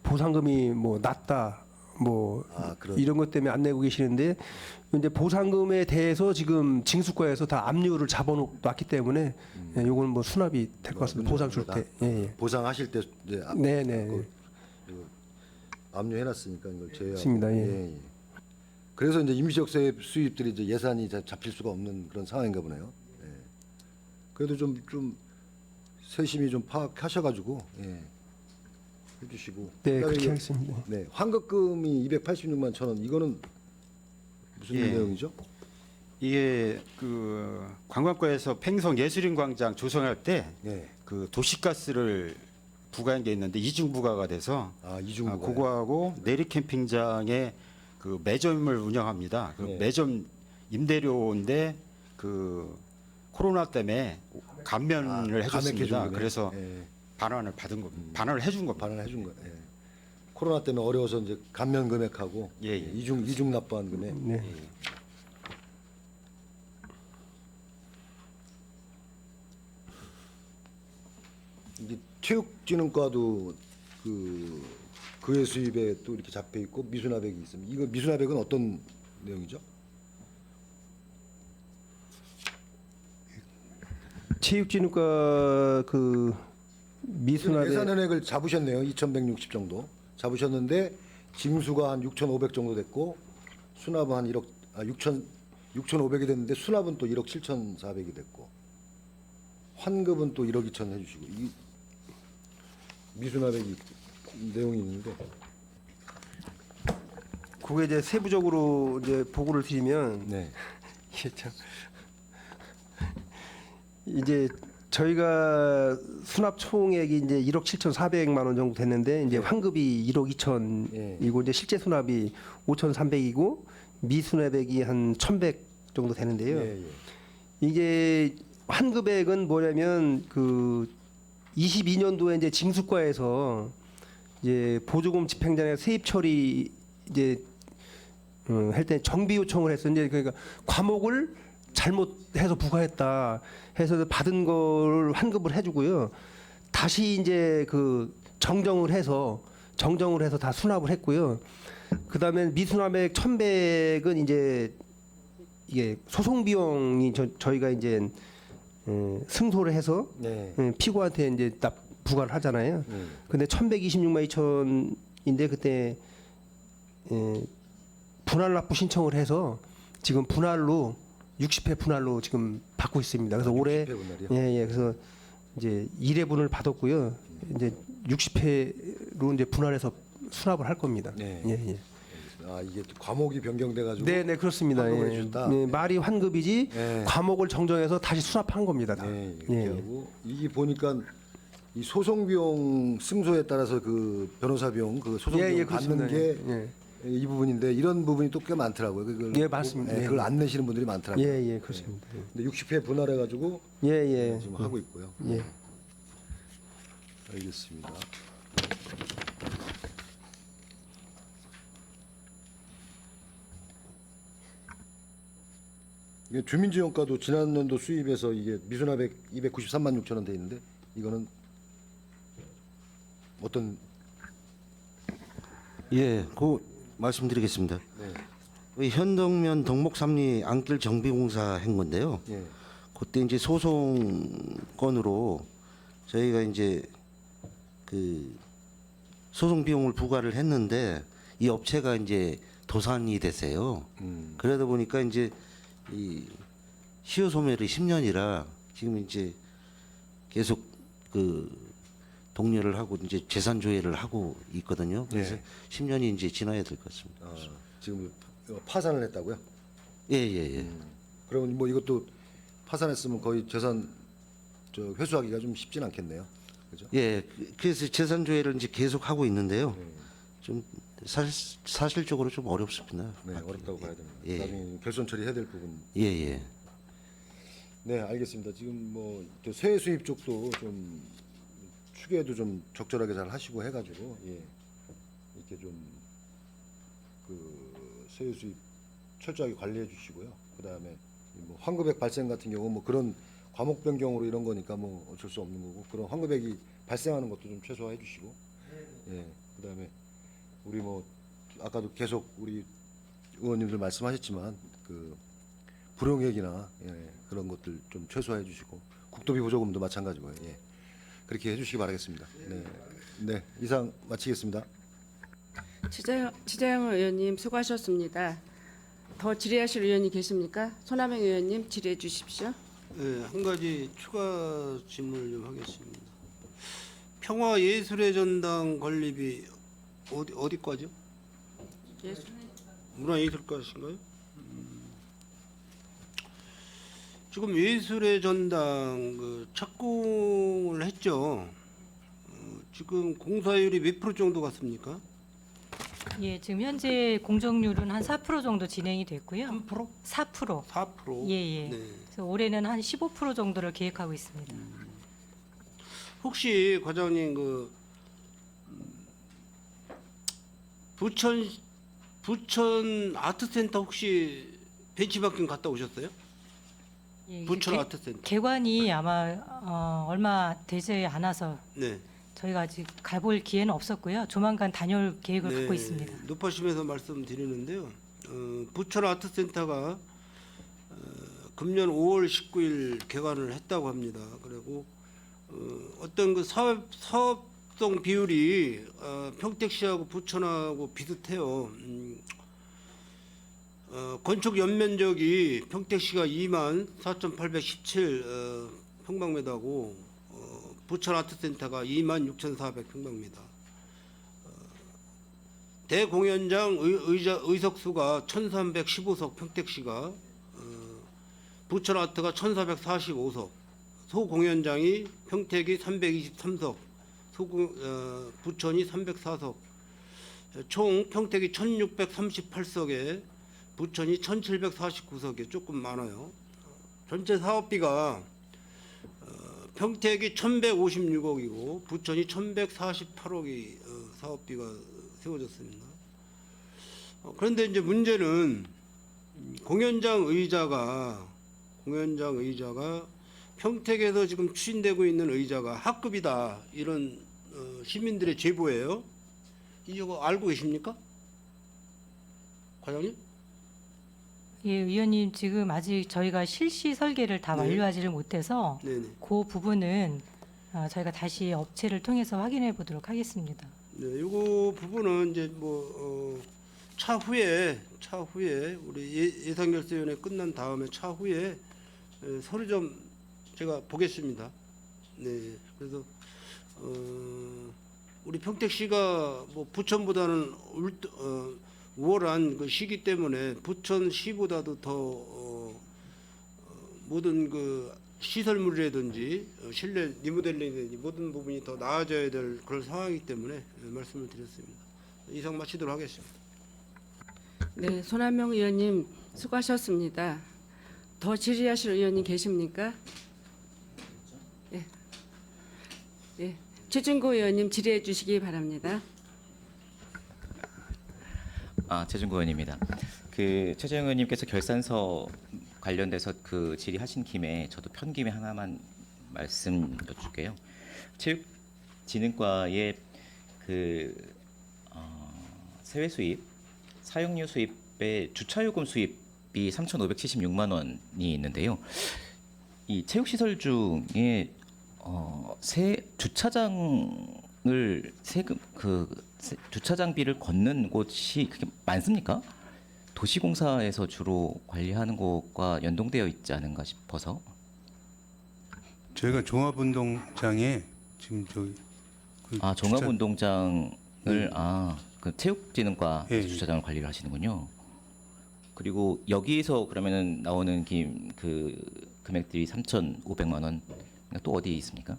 보상금이 뭐 낮다, 뭐 그런 이런 것 때문에 안 내고 계시는데 이제 보상금에 대해서 지금 징수과에서 다 압류를 잡아놨기 때문에 예, 요거는 뭐 수납이 될 것 같습니다. 보상 줄 때. 예, 예. 보상하실 때 이제 네, 네. 압류해놨으니까 이걸 제외하고. 맞습니다. 예. 그래서 이제 임시적세 수입들이 이제 예산이 잡힐 수가 없는 그런 상황인가 보네요. 예. 그래도 좀 세심히 좀 파악하셔가지고 해주시고. 네, 그다음에 그렇게 이제 하겠습니다. 네, 환급금이 286만 1천 원. 이거는 무슨 예. 내용이죠? 이게 그 관광과에서 팽성 예술인광장 조성할 때 네. 그 도시가스를 부과한 게 있는데 이중 부과가 돼서 이중 부과요? 그거하고 내리 캠핑장에 그 매점을 운영합니다. 그 네. 매점 임대료인데 그 코로나 때문에 감면을 해줬습니다. 감액해준 그래서 예. 반환을 받은 거, 반환을 해준 겁니다. 반환을 해준 거. 예. 코로나 때문에 어려워서 이제 감면 금액하고 예, 예. 이중 납부한 금액. 네. 이게 체육진흥과도 그의 수입에 또 이렇게 잡혀 있고 미수납액이 있습니다. 이거 미수납액은 어떤 내용이죠? 체육진흥과 그 미수납에 예산 현액을 잡으셨네요. 2,160 정도 잡으셨는데 징수가 한 6,500 정도 됐고 수납은 한 6,500이 됐는데 수납은 또 1억 7,400이 됐고 환급은 또 1억 2천 해주시고 이 미수납액이 내용이 있는데 그게 이제 세부적으로 이제 보고를 드리면 네. 이게 참 이제 저희가 수납 총액이 이제 1억 7,400만 원 정도 됐는데 이제 네. 환급이 1억 2천이고 이제 실제 수납이 5,300이고 미수납액이 한 1,100 정도 되는데요. 예, 예. 이게 환급액은 뭐냐면 그 22년도에 이제 징수과에서 이제 보조금 집행전에 세입 처리 이제 할 때 정비 요청을 했어. 이제 그러니까 과목을 잘못해서 부과했다 해서 받은 걸 환급을 해주고요. 다시 이제 그 정정을 해서 다 수납을 했고요. 그다음에 미수납액 1,100은 이제 이게 소송 비용이 저희가 이제 승소를 해서 네. 피고한테 이제 부과를 하잖아요. 근데 1,126만 2천인데 그때 분할 납부 신청을 해서 지금 분할로 60회 분할로 지금 받고 있습니다. 그래서 올해 60회 분할이요? 예, 그래서 이제 1회분을 받았고요. 이제 60회로 이제 분할해서 수납을 할 겁니다. 네. 예. 이게 또 과목이 변경돼 가지고 네, 그렇습니다. 환급을 예. 해줬다? 네, 말이 환급이지 네. 과목을 정정해서 다시 수납한 겁니다. 다. 네, 이렇게 예. 하고 이게 보니까 이 소송 비용 승소에 따라서 그 변호사 비용 그 소송 비용 받는 그렇습니다. 게 예. 이 부분인데 이런 부분이 또 꽤 많더라고요. 그걸 예, 맞습니다. 그걸 안 내시는 분들이 많더라고요. 예, 그렇습니다. 근데 60회 분할해 가지고 예. 지금 하고 있고요. 예. 알겠습니다. 이게 주민지원과도 지난 연도 수입에서 이게 미수납액 293만 6천 원 돼 있는데 이거는 어떤 예, 그 말씀드리겠습니다. 네. 그 현덕면 덕목삼리 안길 정비공사 한 건데요. 예. 그때 이제 소송건으로 저희가 이제 그 소송 비용을 부과를 했는데 이 업체가 이제 도산이 됐어요. 그러다 보니까 이제 이 시효 소멸이 10년이라 지금 이제 계속 그 독려를 하고 이제 재산 조회를 하고 있거든요. 그래서 네. 10년이 이제 지나야 될 것 같습니다. 지금 파산을 했다고요? 예. 그러면 뭐 이것도 파산했으면 거의 재산 회수하기가 좀 쉽진 않겠네요. 그죠? 예, 그래서 재산 조회를 이제 계속 하고 있는데요. 좀 사실적으로 좀 어렵습니다. 네, 어렵다고 봐야 됩니다. 예. 나중에 결손 처리해야 될 부분. 예. 네, 알겠습니다. 지금 뭐 세외 수입 쪽도 좀 추계도 좀 적절하게 잘 하시고 해가지고 이렇게 좀 그 세외 수입 철저하게 관리해 주시고요. 그 다음에 뭐 환급액 발생 같은 경우 뭐 그런 과목 변경으로 이런 거니까 뭐 어쩔 수 없는 거고 그런 환급액이 발생하는 것도 좀 최소화해 주시고 그 다음에 우리 뭐 아까도 계속 우리 의원님들 말씀하셨지만 그 불용액이나 그런 것들 좀 최소화해 주시고 국도비 보조금도 마찬가지고요. 예. 그렇게 해주시기 바라겠습니다. 네, 네 이상 마치겠습니다. 지자영 의원님 수고하셨습니다. 더 질의하실 의원이 계십니까? 손하명 의원님 질의해 주십시오. 네, 한 가지 추가 질문을 좀 하겠습니다. 평화예술의 전당 건립이 어디 과죠? 문화예술과신가요? 지금 예술의 전당 그 착공을 했죠. 지금 공사율이 몇 프로 정도 같습니까? 예, 지금 현재 공정률은 한 4% 정도 진행이 됐고요. 3%? 4%. 4%? 예, 예. 네. 그래서 올해는 한 15% 정도를 계획하고 있습니다. 혹시 과장님 그 부천 아트센터 혹시 벤치마킹 갔다 오셨어요? 예, 부천 개- 아트센터. 개관이 아마 얼마 되지 않아서 네. 저희가 아직 가볼 기회는 없었고요. 조만간 다녀올 계획을 갖고 있습니다. 높아심에서 말씀드리는데요. 부천 아트센터가 금년 5월 19일 개관을 했다고 합니다. 그리고 어떤 그 사업성 비율이 평택시하고 부천하고 비슷해요. 건축 연면적이 평택시가 24,817 평방미터고 부천 아트센터가 26,400평방미터. 대공연장 의석수가 1,315석 평택시가 부천 아트가 1,445석. 소공연장이 평택이 323석, 부천이 304석. 총 평택이 1,638석에 부천이 1,749석에 조금 많아요. 전체 사업비가 평택이 1,156억이고 부천이 1,148억이 사업비가 세워졌습니다. 그런데 이제 문제는 공연장 의자가 평택에서 지금 추진되고 있는 의자가 하급이다 이런 시민들의 제보예요. 이거 알고 계십니까, 과장님? 예, 의원님 지금 아직 저희가 실시 설계를 다 네. 완료하지를 못해서 네네. 그 부분은 저희가 다시 업체를 통해서 확인해 보도록 하겠습니다. 네, 이거 부분은 이제 뭐 차후에 우리 예산결세위원회 끝난 다음에 차후에 서류 좀 제가 보겠습니다. 네, 그래서 우리 평택시가 뭐 부천보다는 우월한 그 시기 때문에 부천시보다도 더 모든 그 시설물이라든지 실내 리모델링이든지 모든 부분이 더 나아져야 될 그런 상황이기 때문에 말씀을 드렸습니다. 이상 마치도록 하겠습니다. 네, 손한명 의원님 수고하셨습니다. 더 질의하실 의원님 계십니까? 예. 예. 최준구 의원님 질의해 주시기 바랍니다. 최준구 의원입니다. 그 최재형 의원님께서 결산서 관련돼서 그 질의하신 김에 저도 편김에 하나만 말씀 여쭐게요. 체육진흥과의 그 세외 수입, 사용료 수입의 주차요금 수입이 3,576만 원이 있는데요. 이 체육시설 중에 주차장을 세금 주차장비를 걷는 곳이 그게 많습니까? 도시공사에서 주로 관리하는 것과 연동되어 있지 않은가 싶어서. 저희가 종합운동장에 지금 저기 종합운동장을 그 체육진흥과 예, 예. 주차장을 관리를 하시는군요. 그리고 여기에서 그러면은 나오는 그 금액들이 3,500만 원. 또 어디 있습니까?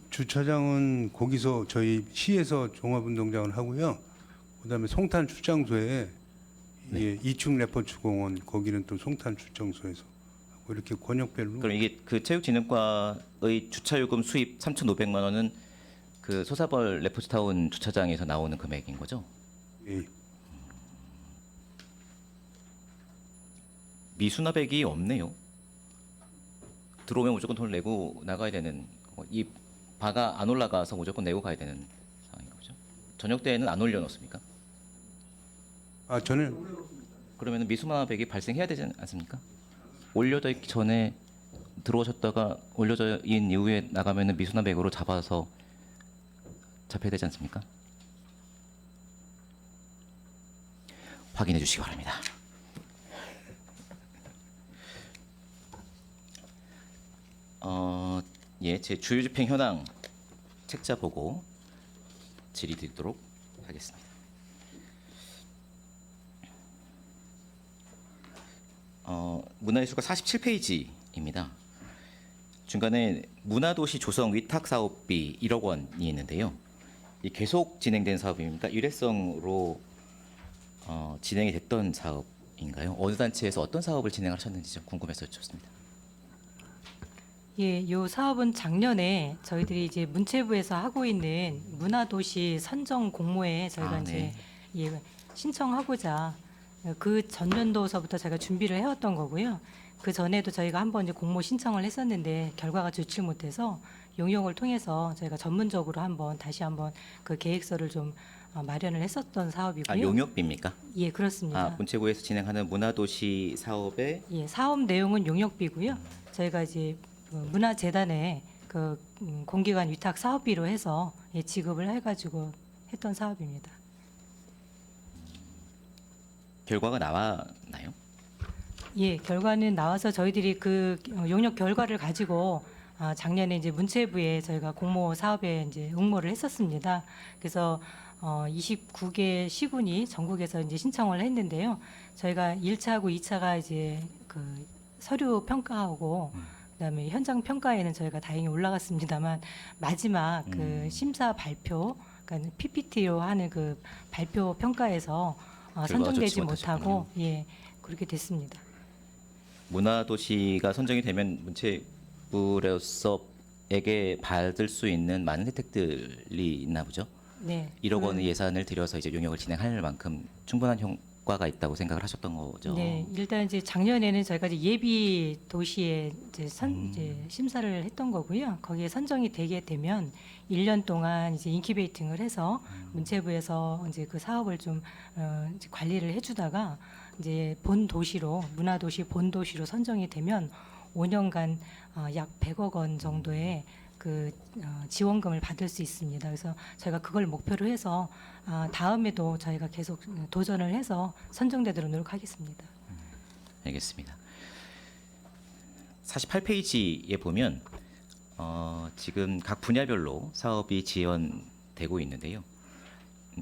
주차장은 거기서 저희 시에서 종합운동장을 하고요. 그다음에 송탄 출장소에 예, 2층 레포츠 공원 거기는 또 송탄 출장소에서 하고 이렇게 권역별로. 그럼 이게 그 체육진흥과의 주차요금 수입 3,500만 원은 그 소사벌 레포츠타운 주차장에서 나오는 금액인 거죠? 예. 미수납액이 없네요. 들어오면 무조건 돈을 내고 나가야 되는 이 과가 안 올라가서 무조건 내고 가야 되는 상황인가 보죠. 저녁 때에는 안 올려놓습니까? 아 저는 그러면 미수마백이 발생해야 되지 않습니까? 올려져 있기 전에 들어오셨다가 올려져 있는 이후에 나가면은 미수마백으로 잡아서 잡혀야 되지 않습니까? 확인해 주시기 바랍니다. 예, 제 주요집행 현황 책자 보고 질의드리도록 하겠습니다. 문화의 수가 47페이지입니다. 중간에 문화도시 조성 위탁 사업비 1억 원이 있는데요. 이 계속 진행된 사업입니까? 일회성으로 진행이 됐던 사업인가요? 어느 단체에서 어떤 사업을 진행하셨는지 좀 궁금해서 여쭙습니다. 예, 요 사업은 작년에 저희들이 이제 문체부에서 하고 있는 문화도시 선정 공모에 저희가 이제 예, 신청하고자 그 전년도서부터 제가 준비를 해왔던 거고요. 그 전에도 저희가 한번 이제 공모 신청을 했었는데 결과가 좋지 못해서 용역을 통해서 저희가 전문적으로 다시 한번 그 계획서를 좀 마련을 했었던 사업이고요. 아, 용역비입니까? 예, 그렇습니다. 아, 문체부에서 진행하는 문화도시 사업의 예, 사업 내용은 용역비고요. 저희가 이제 문화재단에 그 공기관 위탁 사업비로 해서 예, 지급을 해가지고 했던 사업입니다. 결과가 나왔나요? 예, 결과는 나와서 저희들이 그 용역 결과를 가지고 작년에 이제 문체부에 저희가 공모 사업에 이제 응모를 했었습니다. 그래서 29개 시군이 전국에서 이제 신청을 했는데요. 저희가 1차하고 2차가 이제 그 서류 평가하고 그다음에 현장 평가에는 저희가 다행히 올라갔습니다만 마지막 그 심사 발표, 그러니까 PPT로 하는 그 발표 평가에서 선정되지 못하고 예, 그렇게 됐습니다. 문화도시가 선정이 되면 문체부로서에게 받을 수 있는 많은 혜택들이 있나 보죠. 네. 1억 원의 예산을 들여서 이제 용역을 진행할 만큼 충분한 효과가 있다고 생각을 하셨던 거죠. 네, 일단 이제 작년에는 저희가 이제 예비 도시에 이제 이제 심사를 했던 거고요. 거기에 선정이 되게 되면 1년 동안 이제 인큐베이팅을 해서 문체부에서 이제 그 사업을 좀 이제 관리를 해주다가 이제 본 도시로 문화도시 본 도시로 선정이 되면 5년간 약 100억 원 정도의 그 지원금을 받을 수 있습니다. 그래서 저희가 그걸 목표로 해서 다음에도 저희가 계속 도전을 해서 선정되도록 노력하겠습니다. 알겠습니다. 48페이지에 보면 지금 각 분야별로 사업이 지원되고 있는데요.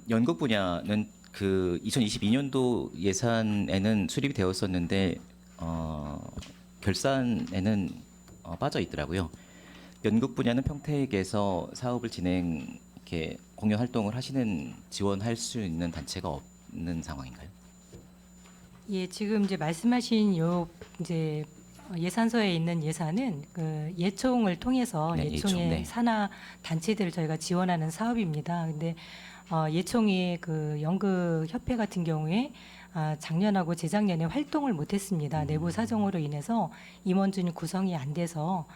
연극 분야는 그 2022년도 예산에는 수립이 되었었는데 결산에는 빠져 있더라고요. 연극 분야는 평택에서 사업을 진행 이렇게 공연 활동을 하시는 지원할 수 있는 단체가 없는 상황인가요? 예, 지금 이제 말씀하신 요 이제 예산서에 있는 예산은 그 예총을 통해서 네, 예총의 예총, 네. 산하 단체들을 저희가 지원하는 사업입니다. 근데 예총이 그 연극 협회 같은 경우에 작년하고 재작년에 활동을 못했습니다. 내부 사정으로 인해서 임원진이 구성이 안 돼서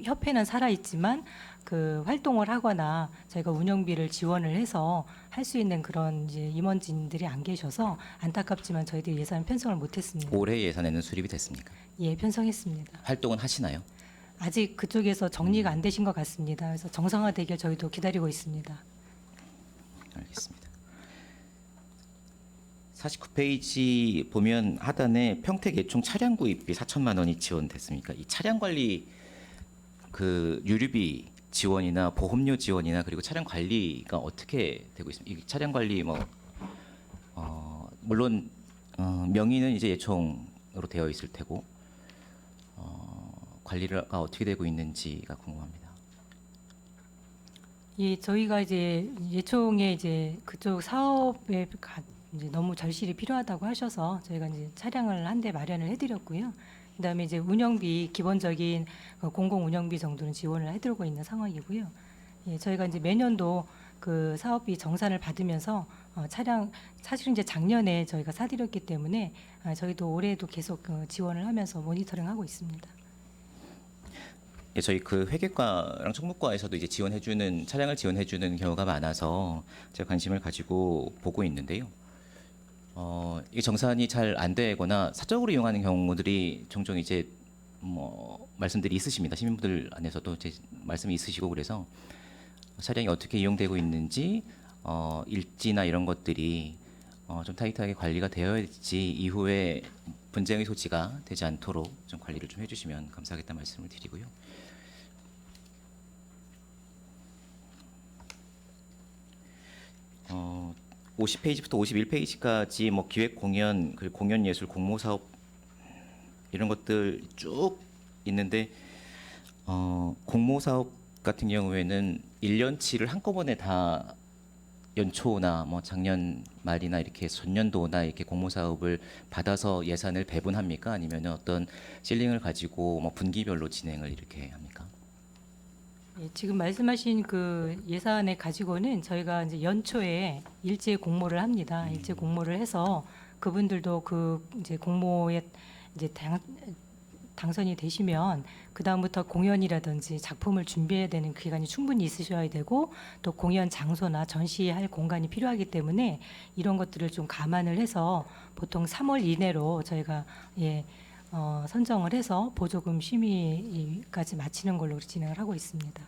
협회는 살아 있지만 그 활동을 하거나 저희가 운영비를 지원을 해서 할 수 있는 그런 이제 임원진들이 안 계셔서 안타깝지만 저희들이 예산 편성을 못했습니다. 올해 예산에는 수립이 됐습니까? 예, 편성했습니다. 활동은 하시나요? 아직 그쪽에서 정리가 안 되신 것 같습니다. 그래서 정상화되길 저희도 기다리고 있습니다. 알겠습니다. 49페이지 보면 하단에 평택 예총 차량 구입비 4천만 원이 지원됐습니까? 이 차량 관리 그 유류비 지원이나 보험료 지원이나 그리고 차량 관리가 어떻게 되고 있습니까? 이 차량 관리 물론 명의는 이제 예총으로 되어 있을 테고 관리가 어떻게 되고 있는지가 궁금합니다. 예, 저희가 이제 예총에 이제 그쪽 사업에 이제 너무 절실히 필요하다고 하셔서 저희가 이제 차량을 한 대 마련을 해드렸고요. 그다음에 이제 운영비 기본적인 공공 운영비 정도는 지원을 해드리고 있는 상황이고요. 예, 저희가 이제 매년도 그 사업비 정산을 받으면서 차량 사실은 이제 작년에 저희가 사드렸기 때문에 저희도 올해도 계속 지원을 하면서 모니터링하고 있습니다. 저희 그 회계과랑 총무과에서도 이제 차량을 지원해주는 경우가 많아서 제가 관심을 가지고 보고 있는데요. 이 정산이 잘 안 되거나 사적으로 이용하는 경우들이 종종 이제 뭐 말씀들이 있으십니다. 시민분들 안에서도 이제 말씀이 있으시고 그래서 차량이 어떻게 이용되고 있는지 일지나 이런 것들이 좀 타이트하게 관리가 되어야지 이후에 분쟁의 소지가 되지 않도록 좀 관리를 좀 해주시면 감사하겠다는 말씀을 드리고요. 어, 50페이지부터 51페이지까지 뭐 기획 공연 그리고 공연 예술 공모 사업 이런 것들 쭉 있는데 공모 사업 같은 경우에는 1년치를 한꺼번에 다 연초나 뭐 작년 말이나 이렇게 전년도나 이렇게 공모 사업을 받아서 예산을 배분합니까? 아니면 어떤 실링을 가지고 뭐 분기별로 진행을 이렇게 합니까? 예, 지금 말씀하신 그 예산에 가지고는 저희가 이제 연초에 일제 공모를 합니다. 일제 공모를 해서 그분들도 그 이제 공모에 이제 당선이 되시면 그 다음부터 공연이라든지 작품을 준비해야 되는 기간이 충분히 있으셔야 되고 또 공연 장소나 전시할 공간이 필요하기 때문에 이런 것들을 좀 감안을 해서 보통 3월 이내로 저희가 선정을 해서 보조금 심의까지 마치는 걸로 진행을 하고 있습니다.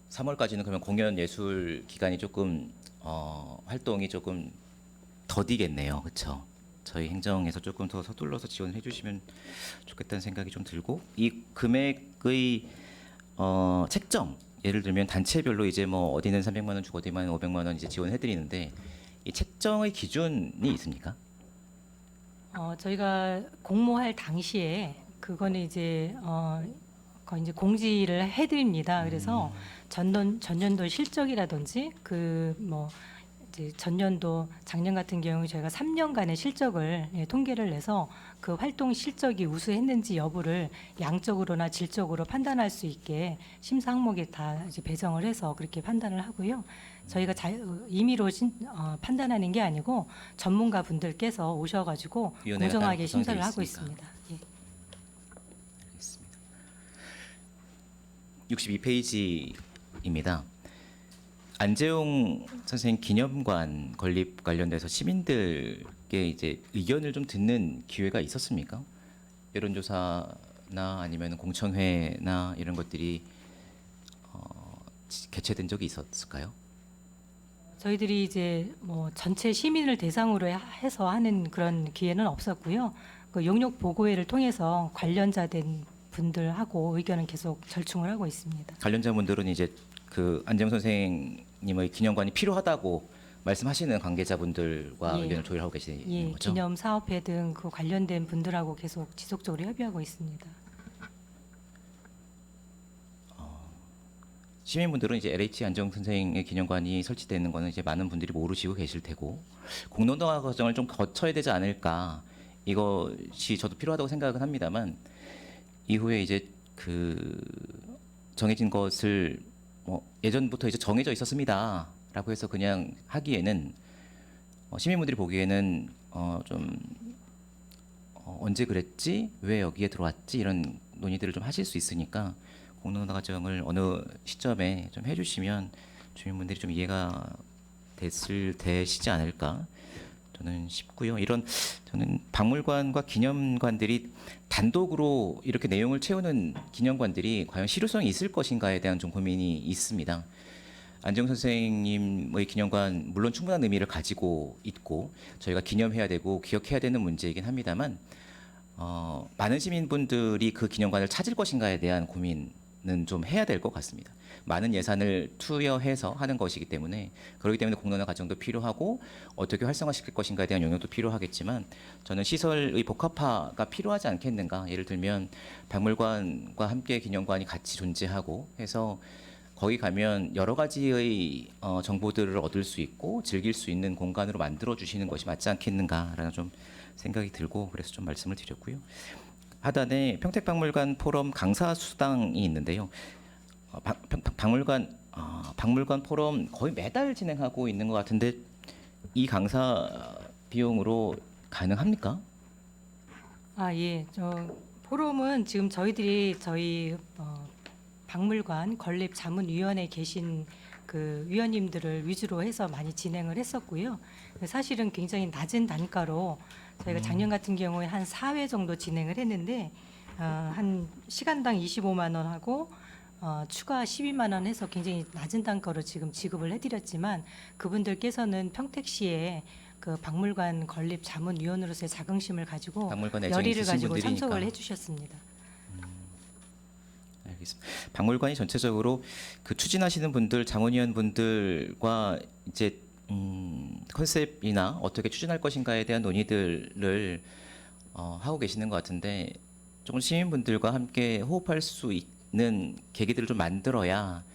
3월까지는 그러면 공연 예술 기간이 조금 활동이 조금 더디겠네요, 그렇죠? 저희 행정에서 조금 더 서둘러서 지원해 주시면 좋겠다는 생각이 좀 들고 이 금액의 책정 예를 들면 단체별로 이제 뭐 어디는 300만 원 주고 어디는 500만 원 이제 지원해 드리는데 이 책정의 기준이 있습니까? 저희가 공모할 당시에 그거는 이제 거의 이제 공지를 해드립니다. 그래서 전년도 실적이라든지 그 뭐 이제 전년도 작년 같은 경우 저희가 3년간의 실적을 통계를 내서 그 활동 실적이 우수했는지 여부를 양적으로나 질적으로 판단할 수 있게 심사 항목에 다 이제 배정을 해서 그렇게 판단을 하고요. 저희가 임의로 판단하는 게 아니고 전문가 분들께서 오셔가지고 위원회가 공정하게 따로 심사를 구성되어 하고 있으니까. 있습니다. 예. 알겠습니다. 62페이지입니다. 안재용 선생님 기념관 건립 관련돼서 시민들께 이제 의견을 좀 듣는 기회가 있었습니까? 여론조사나 아니면 공청회나 이런 것들이 개최된 적이 있었을까요? 저희들이 이제 뭐 전체 시민을 대상으로 해서 하는 그런 기회는 없었고요. 그 용역 보고회를 통해서 관련자된 분들하고 의견은 계속 절충을 하고 있습니다. 관련자분들은 이제 그 안재용 선생님의 기념관이 필요하다고 말씀하시는 관계자분들과 예. 의견을 조율하고 계시는 거죠? 기념 사업회 등 그 관련된 분들하고 계속 지속적으로 협의하고 있습니다. 시민분들은 이제 LH 안재용 선생의 기념관이 설치되는 거는 이제 많은 분들이 모르시고 계실 테고 공론화 과정을 좀 거쳐야 되지 않을까 이것이 저도 필요하다고 생각은 합니다만 이후에 이제 그 정해진 것을 뭐 예전부터 이제 정해져 있었습니다라고 해서 그냥 하기에는 시민분들이 보기에는 좀 언제 그랬지 왜 여기에 들어왔지 이런 논의들을 좀 하실 수 있으니까 공론화 과정을 어느 시점에 좀 해주시면 주민분들이 좀 이해가 되시지 않을까 저는 싶고요. 이런 저는 박물관과 기념관들이 단독으로 이렇게 내용을 채우는 기념관들이 과연 실효성이 있을 것인가에 대한 좀 고민이 있습니다. 안재용 선생님의 기념관 물론 충분한 의미를 가지고 있고 저희가 기념해야 되고 기억해야 되는 문제이긴 합니다만 많은 시민분들이 그 기념관을 찾을 것인가에 대한 고민은 좀 해야 될 것 같습니다. 많은 예산을 투여해서 하는 것이기 때문에 그렇기 때문에 공론화 과정도 필요하고 어떻게 활성화시킬 것인가에 대한 영역도 필요하겠지만 저는 시설의 복합화가 필요하지 않겠는가. 예를 들면 박물관과 함께 기념관이 같이 존재하고 해서 거기 가면 여러 가지의 정보들을 얻을 수 있고 즐길 수 있는 공간으로 만들어 주시는 것이 맞지 않겠는가라는 좀 생각이 들고 그래서 좀 말씀을 드렸고요. 하단에 평택박물관 포럼 강사 수당이 있는데요. 박물관 포럼 거의 매달 진행하고 있는 것 같은데 이 강사 비용으로 가능합니까? 예. 저 포럼은 지금 저희들이 박물관 건립자문위원회에 계신 그 위원님들을 위주로 해서 많이 진행을 했었고요. 사실은 굉장히 낮은 단가로 저희가 작년 같은 경우에 한 4회 정도 진행을 했는데 한 시간당 25만 원 하고 추가 12만 원 해서 굉장히 낮은 단가로 지금 지급을 해드렸지만 그분들께서는 평택시에 그 박물관 건립 자문위원으로서의 자긍심을 가지고 박물관에 애정이 열의를 있으신 가지고 분들이니까. 참석을 해주셨습니다. 알겠습니다. 박물관이 전체적으로 그 추진하시는 분들, 자문위원 분들과 이제 컨셉이나 어떻게 추진할 것인가에 대한 논의들을 하고 계시는 것 같은데 조금 시민분들과 함께 호흡할 수 있는 계기들을 좀 만들어야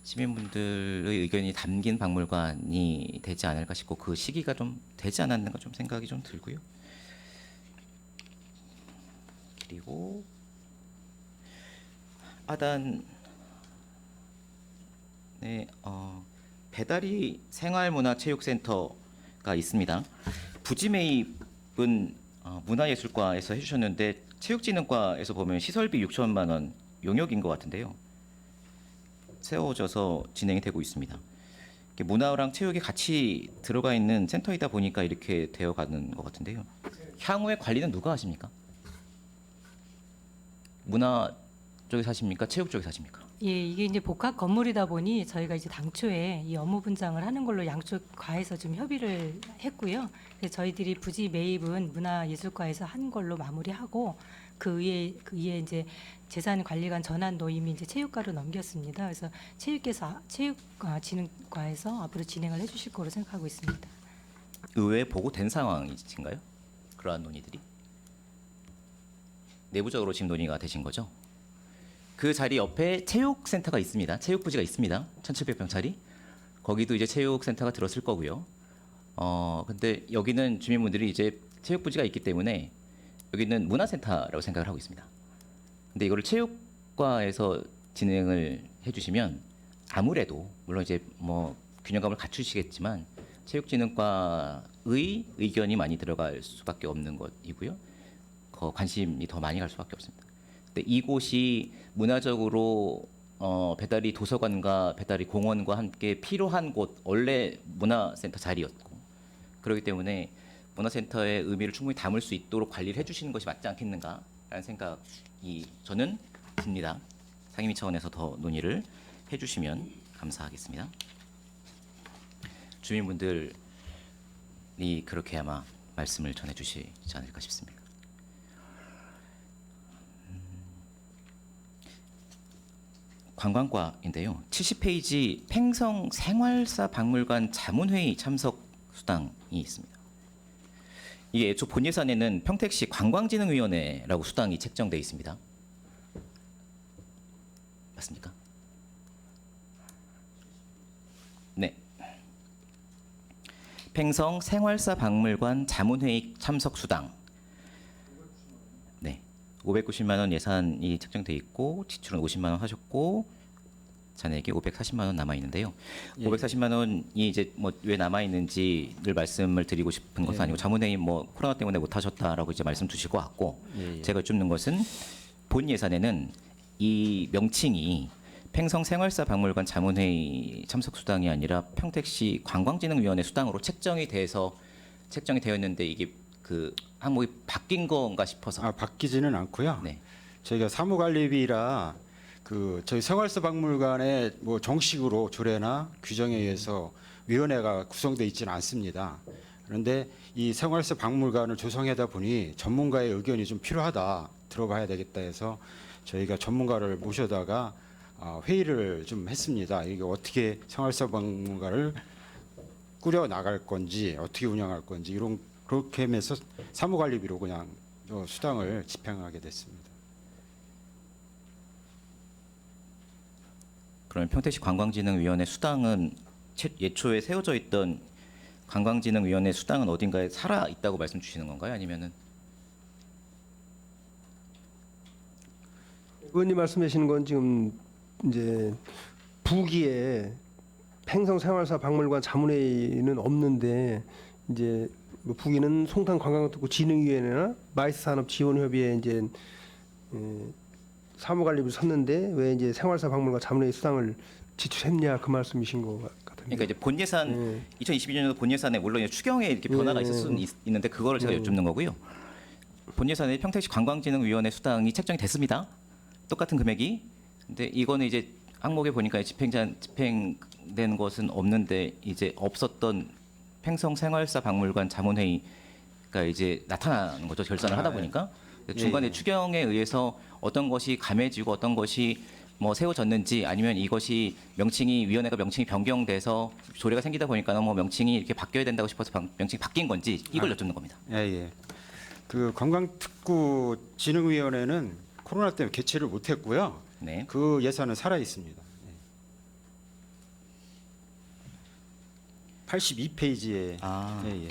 시민분들의 의견이 담긴 박물관이 되지 않을까 싶고 그 시기가 좀 되지 않았는가 좀 생각이 좀 들고요. 그리고 하단 배달이 생활문화체육센터가 있습니다. 부지 매입은 문화예술과에서 해주셨는데 체육진흥과에서 보면 시설비 6천만 원 용역인 것 같은데요. 세워져서 진행이 되고 있습니다. 이게 문화랑 체육이 같이 들어가 있는 센터이다 보니까 이렇게 되어가는 것 같은데요. 향후에 관리는 누가 하십니까? 문화 쪽에서 하십니까? 체육 쪽에서 하십니까? 예, 이게 이제 복합 건물이다 보니 저희가 이제 당초에 이 업무 분장을 하는 걸로 양쪽 과에서 좀 협의를 했고요. 그래서 저희들이 부지 매입은 문화예술과에서 한 걸로 마무리하고 그 위에 이제 재산관리관 전환도 이미 이제 체육과로 넘겼습니다. 그래서 체육진흥과에서 앞으로 진행을 해주실 거로 생각하고 있습니다. 의회에 보고된 상황이신가요? 그러한 논의들이 내부적으로 지금 논의가 되신 거죠? 그 자리 옆에 체육센터가 있습니다. 체육부지가 있습니다. 1,700평짜리. 거기도 이제 체육센터가 들었을 거고요. 근데 여기는 주민분들이 이제 체육부지가 있기 때문에 여기는 문화센터라고 생각을 하고 있습니다. 근데 이거를 체육과에서 진행을 해주시면 아무래도 물론 이제 뭐 균형감을 갖추시겠지만 체육진흥과의 의견이 많이 들어갈 수밖에 없는 것이고요. 관심이 더 많이 갈 수밖에 없습니다. 근데 이곳이 문화적으로 배달이 도서관과 배달이 공원과 함께 필요한 곳 원래 문화센터 자리였고 그렇기 때문에 문화센터의 의미를 충분히 담을 수 있도록 관리를 해주시는 것이 맞지 않겠는가라는 생각이 저는 듭니다. 상임위 차원에서 더 논의를 해주시면 감사하겠습니다. 주민분들이 그렇게 아마 말씀을 전해주시지 않을까 싶습니다. 관광과인데요. 70페이지 팽성 생활사 박물관 자문회의 참석 수당이 있습니다. 이게 애초 본 예산에는 평택시 관광진흥위원회라고 수당이 책정돼 있습니다. 맞습니까? 네. 팽성 생활사 박물관 자문회의 참석 수당. 네. 590만 원 예산이 책정돼 있고 지출은 50만 원 하셨고 잔액이 540만 원 남아 있는데요. 540만 원이 이제 뭐 왜 남아 있는지를 말씀을 드리고 싶은 것은 아니고 자문회의 뭐 코로나 때문에 못 하셨다라고 이제 말씀 주실 것 같고 제가 줍는 것은 본 예산에는 이 명칭이 팽성 생활사 박물관 자문회의 참석 수당이 아니라 평택시 관광진흥위원회 수당으로 책정이 되었는데 이게 그 항목이 바뀐 건가 싶어서. 바뀌지는 않고요. 네. 저희가 사무관리비라 그 저희 생활사 박물관에 뭐 정식으로 조례나 규정에 의해서 위원회가 구성돼 있지는 않습니다. 그런데 이 생활사 박물관을 조성하다 보니 전문가의 의견이 좀 필요하다, 들어봐야 되겠다 해서 저희가 전문가를 모셔다가 회의를 좀 했습니다. 이게 어떻게 생활사 박물관을 꾸려 나갈 건지, 어떻게 운영할 건지 이런 그렇게 하면서 사무관리비로 그냥 수당을 집행하게 됐습니다. 그러면 평택시 관광진흥위원회 수당은 예초에 세워져 있던 관광진흥위원회 수당은 어딘가에 살아 있다고 말씀 주시는 건가요? 아니면은 의원님 말씀하시는 건 지금 이제 부기에 팽성생활사 박물관 자문회의는 없는데 이제 부기는 송탄관광특구 진흥위원회나 마이스 산업지원협의회 이제 사무관리비를 섰는데 왜 이제 생활사 박물관 자문회 수당을 지출했냐 그 말씀이신 것 같은데. 그러니까 이제 본 예산 2022년도 본 예산에 물론 이제 추경에 이렇게 변화가 있을 수는 있는데 그거를 제가 여쭙는 거고요. 본 예산에 평택시 관광진흥위원회 수당이 책정이 됐습니다. 똑같은 금액이. 근데 이거는 이제 항목에 보니까 집행된 것은 없는데 이제 없었던 횡성 생활사 박물관 자문회의가 이제 나타나는 거죠. 결산을 하다 보니까 중간에 추경에 의해서 어떤 것이 감해지고 어떤 것이 뭐 세워졌는지 아니면 이것이 위원회가 명칭이 변경돼서 조례가 생기다 보니까 뭐 명칭이 이렇게 바뀌어야 된다고 싶어서 명칭이 바뀐 건지 이걸 여쭙는 겁니다. 예. 그 관광특구 진흥위원회는 코로나 때문에 개최를 못했고요. 네. 그 예산은 살아 있습니다. 82페이지에 아. 예.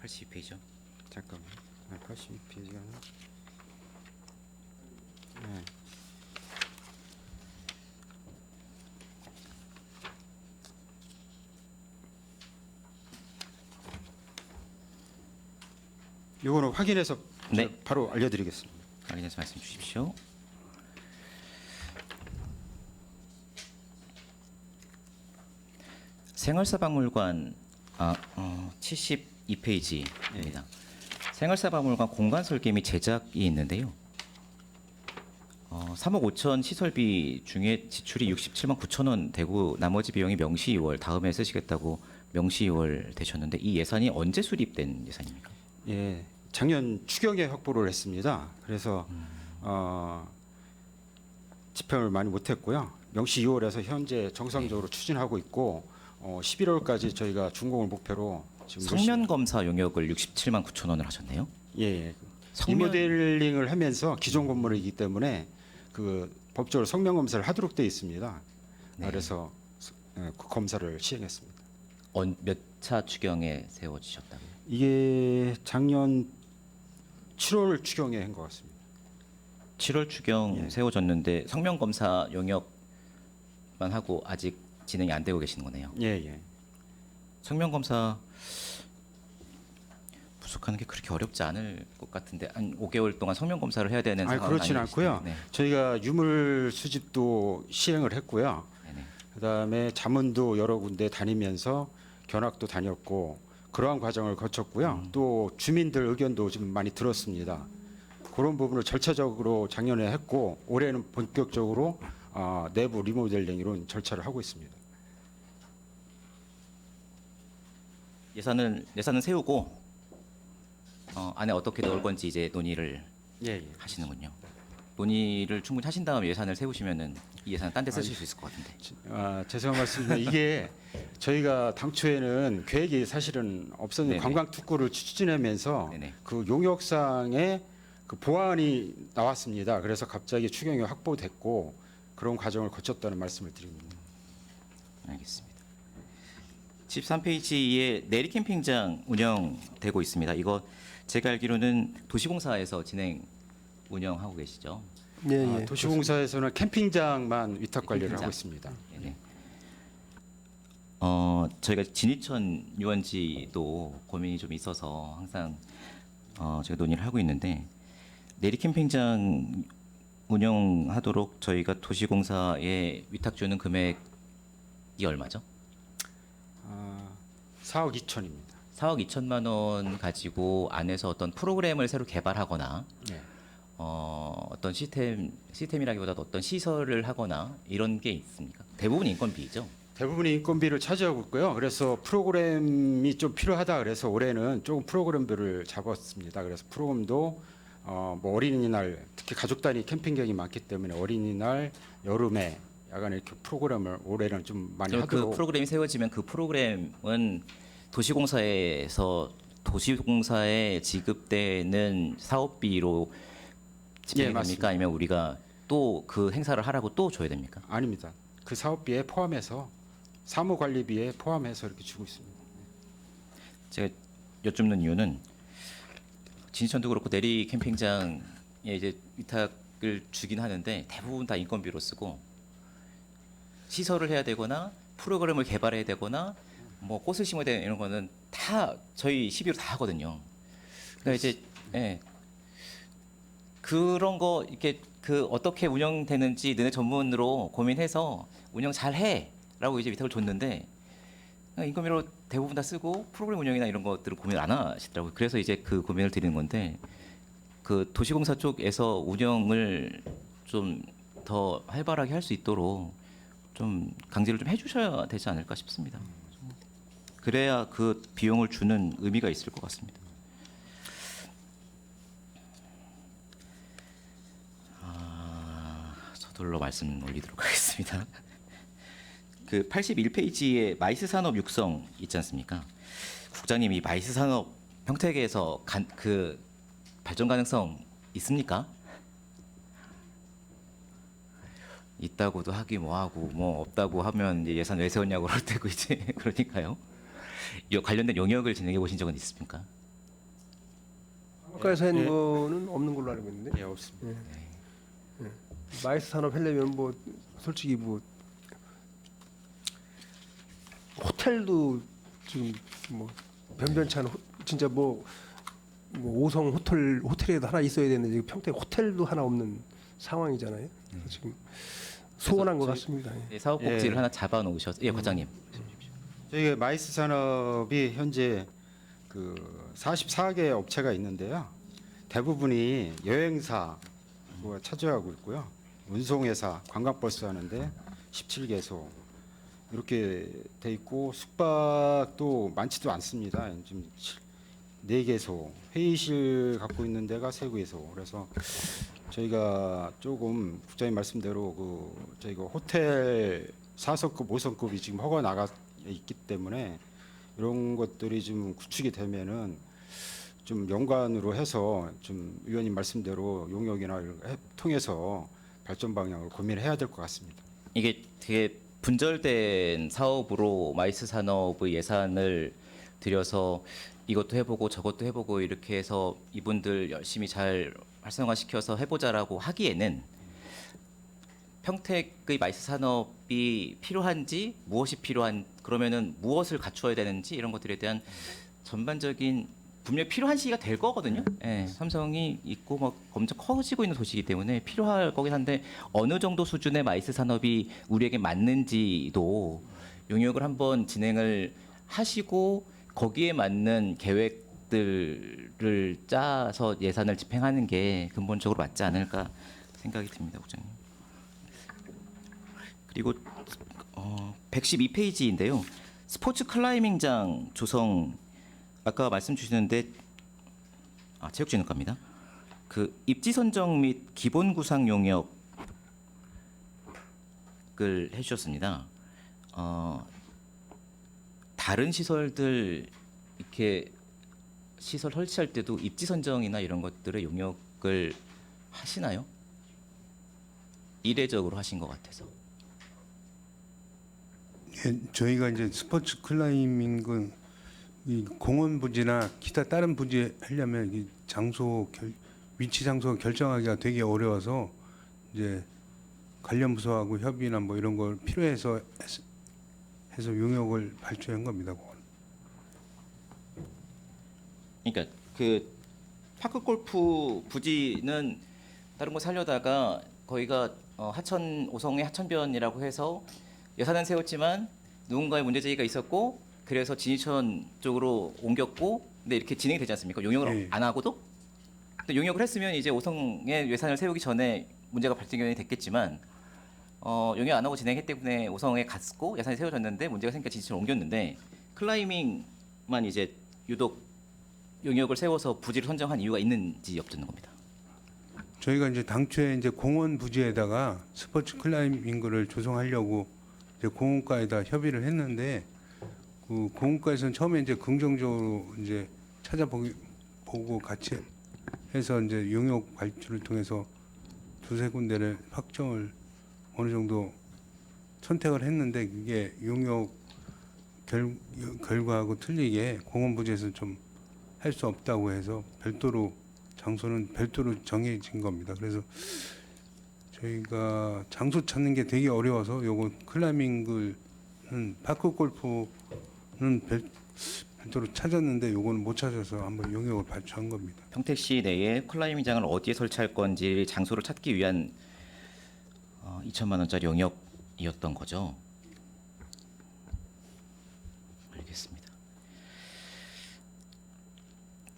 82페이지요. 잠깐만. 82페이지가 네. 이거는 확인해서 네. 제가 바로 알려드리겠습니다. 확인해서 말씀 주십시오. 생활사 박물관 72페이지입니다. 생활사 박물관 공간 설계 및 제작이 있는데요. 3억 5천 시설비 중에 지출이 67만 9천 원 되고 나머지 비용이 명시 2월 다음에 쓰시겠다고 명시 2월 되셨는데 이 예산이 언제 수립된 예산입니까? 예, 작년 추경에 확보를 했습니다. 그래서 집행을 많이 못했고요. 명시 2월에서 현재 정상적으로 추진하고 있고 11월까지 저희가 준공을 목표로 지금 성면 검사 용역을 67만 9천 원을 하셨네요. 예. 성면- 리모델링을 하면서 기존 건물이기 때문에 그 법적으로 성면 검사를 하도록 되어 있습니다. 네. 그래서 그 검사를 시행했습니다. 몇 차 추경에 세워지셨다고요? 이게 작년 7월 추경에 한 것 같습니다. 7월 추경 예. 세워졌는데 성면 검사 용역만 하고 아직 진행이 안 되고 계시는 거네요. 예. 성면 검사 부속하는 게 그렇게 어렵지 않을 것 같은데 한 5개월 동안 성면 검사를 해야 되는 상황은 그렇진 아니시죠? 않고요. 네. 저희가 유물 수집도 시행을 했고요. 네네. 그다음에 자문도 여러 군데 다니면서 견학도 다녔고 그러한 과정을 거쳤고요. 또 주민들 의견도 좀 많이 들었습니다. 그런 부분을 절차적으로 작년에 했고 올해는 본격적으로 내부 리모델링 이런 절차를 하고 있습니다. 예산은 세우고 안에 어떻게 넣을 건지 이제 논의를 예. 하시는군요. 논의를 충분히 하신 다음 예산을 세우시면은 이 예산은 딴 데 쓰실 수 있을 것 같은데. 죄송한 말씀입니다. 이게 저희가 당초에는 계획이 사실은 없었는데 네네. 관광특구를 추진하면서 네네. 그 용역상에 그 보완이 나왔습니다. 그래서 갑자기 추경이 확보됐고 그런 과정을 거쳤다는 말씀을 드립니다. 알겠습니다. 13페이지에 내리 캠핑장 운영되고 있습니다. 이거 제가 알기로는 도시공사에서 운영하고 계시죠? 예. 도시공사에서는 캠핑장만 위탁 관리를 캠핑장. 하고 있습니다. 네네. 저희가 진이천 유원지도 고민이 좀 있어서 항상 제가 논의를 하고 있는데 내리 캠핑장 운영하도록 저희가 도시공사에 위탁 주는 금액이 얼마죠? 4억 2천입니다. 4억 2천만 원 가지고 안에서 어떤 프로그램을 새로 개발하거나 네. 어떤 시스템이라기보다도 어떤 시설을 하거나 이런 게 있습니까? 대부분 인건비죠. 대부분이 인건비를 차지하고 있고요. 그래서 프로그램이 좀 필요하다 그래서 올해는 조금 프로그램들을 잡았습니다. 그래서 프로그램도 뭐 어린이날 특히 가족 단위 캠핑객이 많기 때문에 어린이날 여름에 야간에 이렇게 프로그램을 올해는 좀 많이 그럼 그 하도록 프로그램이 세워지면 그 프로그램은 도시공사에 지급되는 사업비로 집행이 됩니까? 맞습니다. 아니면 우리가 또 그 행사를 하라고 또 줘야 됩니까? 아닙니다. 그 사업비에 포함해서 사무관리비에 포함해서 이렇게 주고 있습니다. 제가 여쭙는 이유는 진천도 그렇고 내리 캠핑장에 이제 위탁을 주긴 하는데 대부분 다 인건비로 쓰고 시설을 해야 되거나 프로그램을 개발해야 되거나 뭐 꽃을 심어야 되는 이런 거는 다 저희 시비로 다 하거든요. 그러니까 이제 예. 그런 거 이렇게 그 어떻게 운영되는지 너네 전문으로 고민해서 운영 잘 해라고 이제 위탁을 줬는데 인건비로 대부분 다 쓰고 프로그램 운영이나 이런 것들을 고민 안 하시더라고요. 그래서 이제 그 고민을 드리는 건데 그 도시공사 쪽에서 운영을 좀 더 활발하게 할 수 있도록 좀 강제를 좀 해주셔야 되지 않을까 싶습니다. 그래야 그 비용을 주는 의미가 있을 것 같습니다. 서둘러 말씀 올리도록 하겠습니다. 그 81페이지에 마이스 산업 육성 있지 않습니까? 국장님, 이 마이스 산업 평택에서 그 발전 가능성 있습니까? 있다고도 하기 뭐하고 뭐 없다고 하면 이제 예산 왜 세웠냐고 그럴 테고 이제 그러니까요. 이 관련된 용역을 진행해 보신 적은 있습니까? 국가에서 한 거는 없는 걸로 알고 있는데. 예, 없습니다. 마이스 산업 하려면 뭐 솔직히 뭐 호텔도 지금 뭐 변변치 않은 진짜 뭐 5성 호텔에도 하나 있어야 되는데 지금 평택 호텔도 하나 없는 상황이잖아요. 그래서 지금 소원한 것 같습니다. 네, 사업 복지를 예. 하나 잡아 놓으셔서 예, 과장님. 저희가 마이스 산업이 현재 그 44개 업체가 있는데요. 대부분이 여행사 뭐 차지하고 있고요. 운송회사, 관광버스 하는데 17개소 이렇게 돼 있고 숙박도 많지도 않습니다. 지금 4개소, 회의실 갖고 있는 데가 3개소. 그래서 저희가 조금 국장님 말씀대로 그 저희가 호텔 4성급, 5성급이 지금 허가 나가 있기 때문에 이런 것들이 좀 구축이 되면은 좀 연관으로 해서 좀 위원님 말씀대로 용역이나 이런 거 통해서 발전 방향을 고민해야 될 것 같습니다. 이게 되게 분절된 사업으로 마이스 산업의 예산을 들여서 이것도 해보고 저것도 해보고 이렇게 해서 이분들 열심히 잘 활성화시켜서 해보자라고 하기에는 평택의 마이스 산업이 필요한지 무엇이 필요한 그러면은 무엇을 갖추어야 되는지 이런 것들에 대한 전반적인 분명히 필요한 시기가 될 거거든요. 예, 삼성이 있고 막 엄청 커지고 있는 도시이기 때문에 필요할 거긴 한데 어느 정도 수준의 마이스 산업이 우리에게 맞는지도 용역을 한번 진행을 하시고 거기에 맞는 계획들을 짜서 예산을 집행하는 게 근본적으로 맞지 않을까 생각이 듭니다, 국장님. 그리고 112페이지인데요. 스포츠 클라이밍장 조성 아까 말씀 주시는데 체육진흥과입니다. 그 입지 선정 및 기본 구상 용역을 해주셨습니다. 다른 시설들 이렇게 시설 설치할 때도 입지 선정이나 이런 것들의 용역을 하시나요? 이례적으로 하신 것 같아서. 예, 저희가 이제 스포츠 클라이밍은 이 공원 부지나 기타 다른 부지 하려면 이 위치 장소 결정하기가 되게 어려워서 이제 관련 부서하고 협의나 뭐 이런 걸 필요해서 해서 용역을 발주한 겁니다. 그건. 그러니까 그 파크 골프 부지는 다른 거 살려다가 거기가 하천 오성의 하천변이라고 해서 예산은 세웠지만 누군가의 문제 제기가 있었고 그래서 진이천 쪽으로 옮겼고 근데 이렇게 진행이 되지 않습니까? 용역을 예. 안 하고도 근데 용역을 했으면 이제 오성의 예산을 세우기 전에 문제가 발생이 됐겠지만 용역 안 하고 진행했기 때문에 오성에 갔고 예산이 세워졌는데 문제가 생기니까 진이천을 옮겼는데 클라이밍만 이제 유독 용역을 세워서 부지를 선정한 이유가 있는지 여쭙는 겁니다. 저희가 이제 당초에 이제 공원 부지에다가 스포츠 클라이밍을 조성하려고 이제 공원과에다 협의를 했는데 그 공원과에서는 처음에 이제 긍정적으로 이제 보고 같이 해서 이제 용역 발주를 통해서 두세 군데를 확정을 어느 정도 선택을 했는데 그게 용역 결과하고 틀리게 공원 부지에서 좀 할 수 없다고 해서 별도로 장소는 별도로 정해진 겁니다. 그래서 저희가 장소 찾는 게 되게 어려워서 요거 클라이밍은 파크 골프는 별도로 찾았는데 요거는 못 찾아서 한번 용역을 발주한 겁니다. 평택시 내에 클라이밍장을 어디에 설치할 건지 장소를 찾기 위한 2천만 원짜리 용역이었던 거죠. 알겠습니다.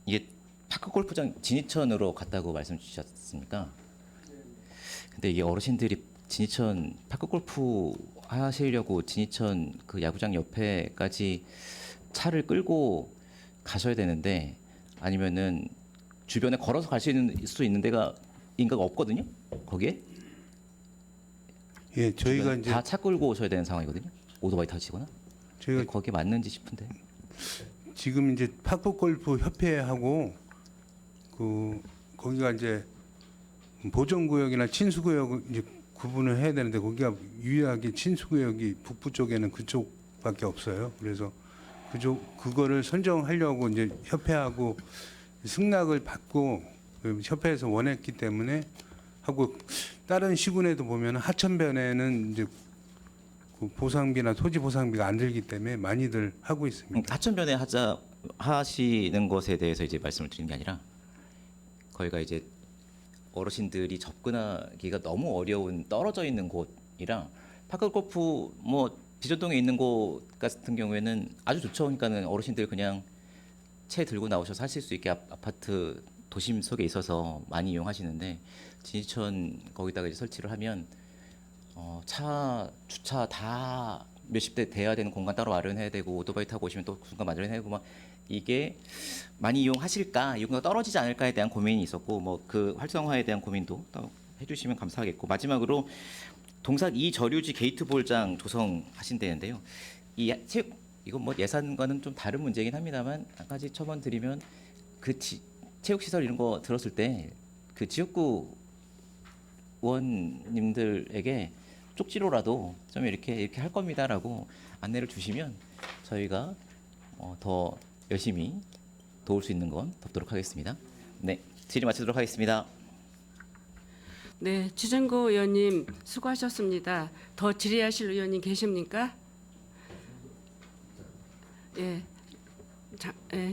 이게 파크 골프장 진이천으로 갔다고 말씀 주셨습니까? 근데 이게 어르신들이 진이천 파크 골프 하시려고 진이천 그 야구장 옆에까지 차를 끌고 가셔야 되는데, 아니면은 주변에 걸어서 갈 수 있는 데가 인가가 없거든요. 거기에 예, 저희가 이제 다 차 끌고 오셔야 되는 상황이거든요. 오토바이 타시거나. 저희가 거기에 맞는지 싶은데. 지금 이제 파크 골프 협회하고 거기가 이제 보전구역이나 친수구역 이제 구분을 해야 되는데, 거기가 유일하게 친수구역이 북부 쪽에는 그쪽밖에 없어요. 그래서 그거를 선정하려고 이제 협회하고 승낙을 받고 협회에서 원했기 때문에 하고, 다른 시군에도 보면 하천변에는 이제 그 보상비나 토지 보상비가 안 들기 때문에 많이들 하고 있습니다. 하천변에 하시는 것에 대해서 이제 말씀을 드리는 게 아니라, 거기가 이제 어르신들이 접근하기가 너무 어려운 떨어져 있는 곳이랑, 파크 골프 뭐 비전동에 있는 곳 같은 경우에는 아주 좋죠. 그러니까는 어르신들 그냥 채 들고 나오셔서 하실 수 있게 아파트 도심 속에 있어서 많이 이용하시는데, 진이천 거기다가 이제 설치를 하면 차 주차 다 몇십 대 돼야 되는 공간 따로 마련해야 되고, 오토바이 타고 오시면 또 공간 마련해야 되고, 막 이게 많이 이용하실까, 이용가 떨어지지 않을까에 대한 고민이 있었고, 뭐 그 활성화에 대한 고민도 또 해주시면 감사하겠고, 마지막으로 동산 이저류지 게이트볼장 조성하신다는데요. 이건 뭐 예산과는 좀 다른 문제이긴 합니다만, 한 가지 첨언 드리면, 그 체육시설 이런 거 들었을 때 그 지역구 의원님들에게 쪽지로라도 좀 이렇게 할 겁니다라고 안내를 주시면 저희가 더 열심히 도울 수 있는 건 돕도록 하겠습니다. 네, 질의 마치도록 하겠습니다. 네, 주정구 의원님 수고하셨습니다. 더 질의하실 의원님 계십니까? 예,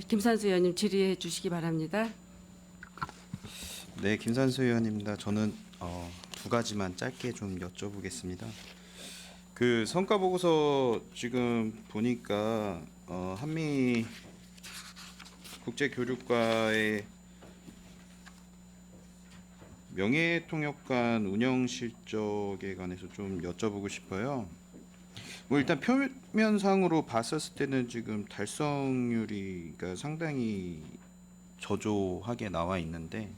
김산수 의원님 질의해 주시기 바랍니다. 네, 김산수 의원입니다. 저는 두 가지만 짧게 좀 여쭤보겠습니다. 그 성과 보고서 지금 보니까 한미 국제교류과의 명예통역관 운영 실적에 관해서 좀 여쭤보고 싶어요. 뭐 일단 표면상으로 봤었을 때는 지금 달성률이 상당히 저조하게 나와 있는데,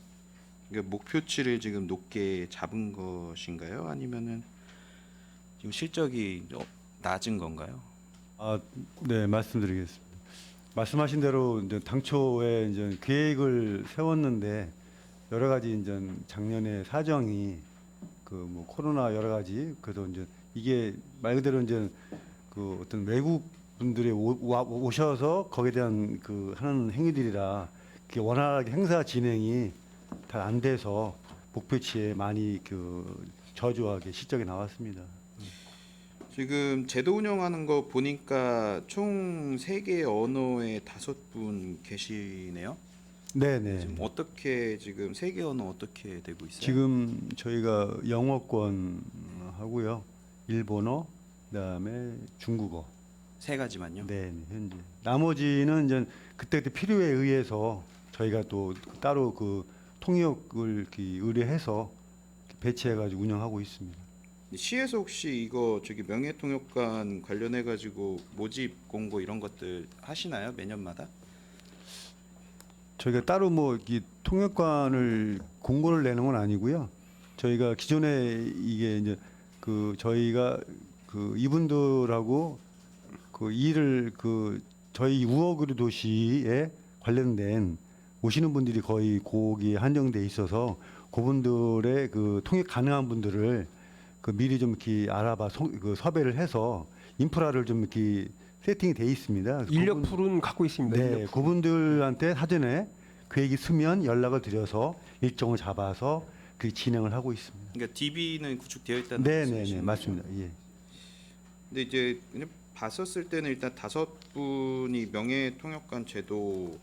그러니까 목표치를 지금 높게 잡은 것인가요? 아니면은 지금 실적이 낮은 건가요? 네, 말씀드리겠습니다. 말씀하신 대로 이제 당초에 이제 계획을 세웠는데 여러 가지 이제 작년에 사정이 그 뭐 코로나 여러 가지, 그래서 이제 이게 말 그대로 이제 그 어떤 외국 분들이 오셔서 거기에 대한 그 하는 행위들이라 그게 원활하게 행사 진행이 잘 안 돼서 목표치에 많이 그 저조하게 실적이 나왔습니다. 지금 제도 운영하는 거 보니까 총 3개 언어에 5분 계시네요. 네네. 지금 어떻게 지금 3개 언어 어떻게 되고 있어요? 지금 저희가 영어권 하고요, 일본어, 그다음에 중국어. 3가지만요. 네, 현재. 나머지는 이제 그때 필요에 의해서 저희가 또 따로 그 통역을 의뢰해서 배치해가지고 운영하고 있습니다. 시에서 혹시 이거 명예통역관 관련해 가지고 모집 공고 이런 것들 하시나요? 매년마다? 저희가 따로 뭐 이 통역관을 공고를 내는 건 아니고요. 저희가 기존에 이게 이제 그 저희가 그 이분들하고 그 일을 그 저희 우어그리 도시에 관련된 오시는 분들이 거의 거기에 한정돼 있어서 그분들의 그 통역 가능한 분들을 그 미리 좀 이렇게 알아봐 그 섭외를 해서 인프라를 좀 이렇게 세팅이 돼 있습니다. 인력 풀은 갖고 있습니다. 네, 인력 풀. 그분들한테 사전에 계획이 있으면 연락을 드려서 일정을 잡아서 그 진행을 하고 있습니다. 그러니까 DB는 구축되어 있다는 네네네 말씀이시죠? 맞습니다. 예. 근데 이제 그냥 봤었을 때는 일단 5분이 명예통역관 제도로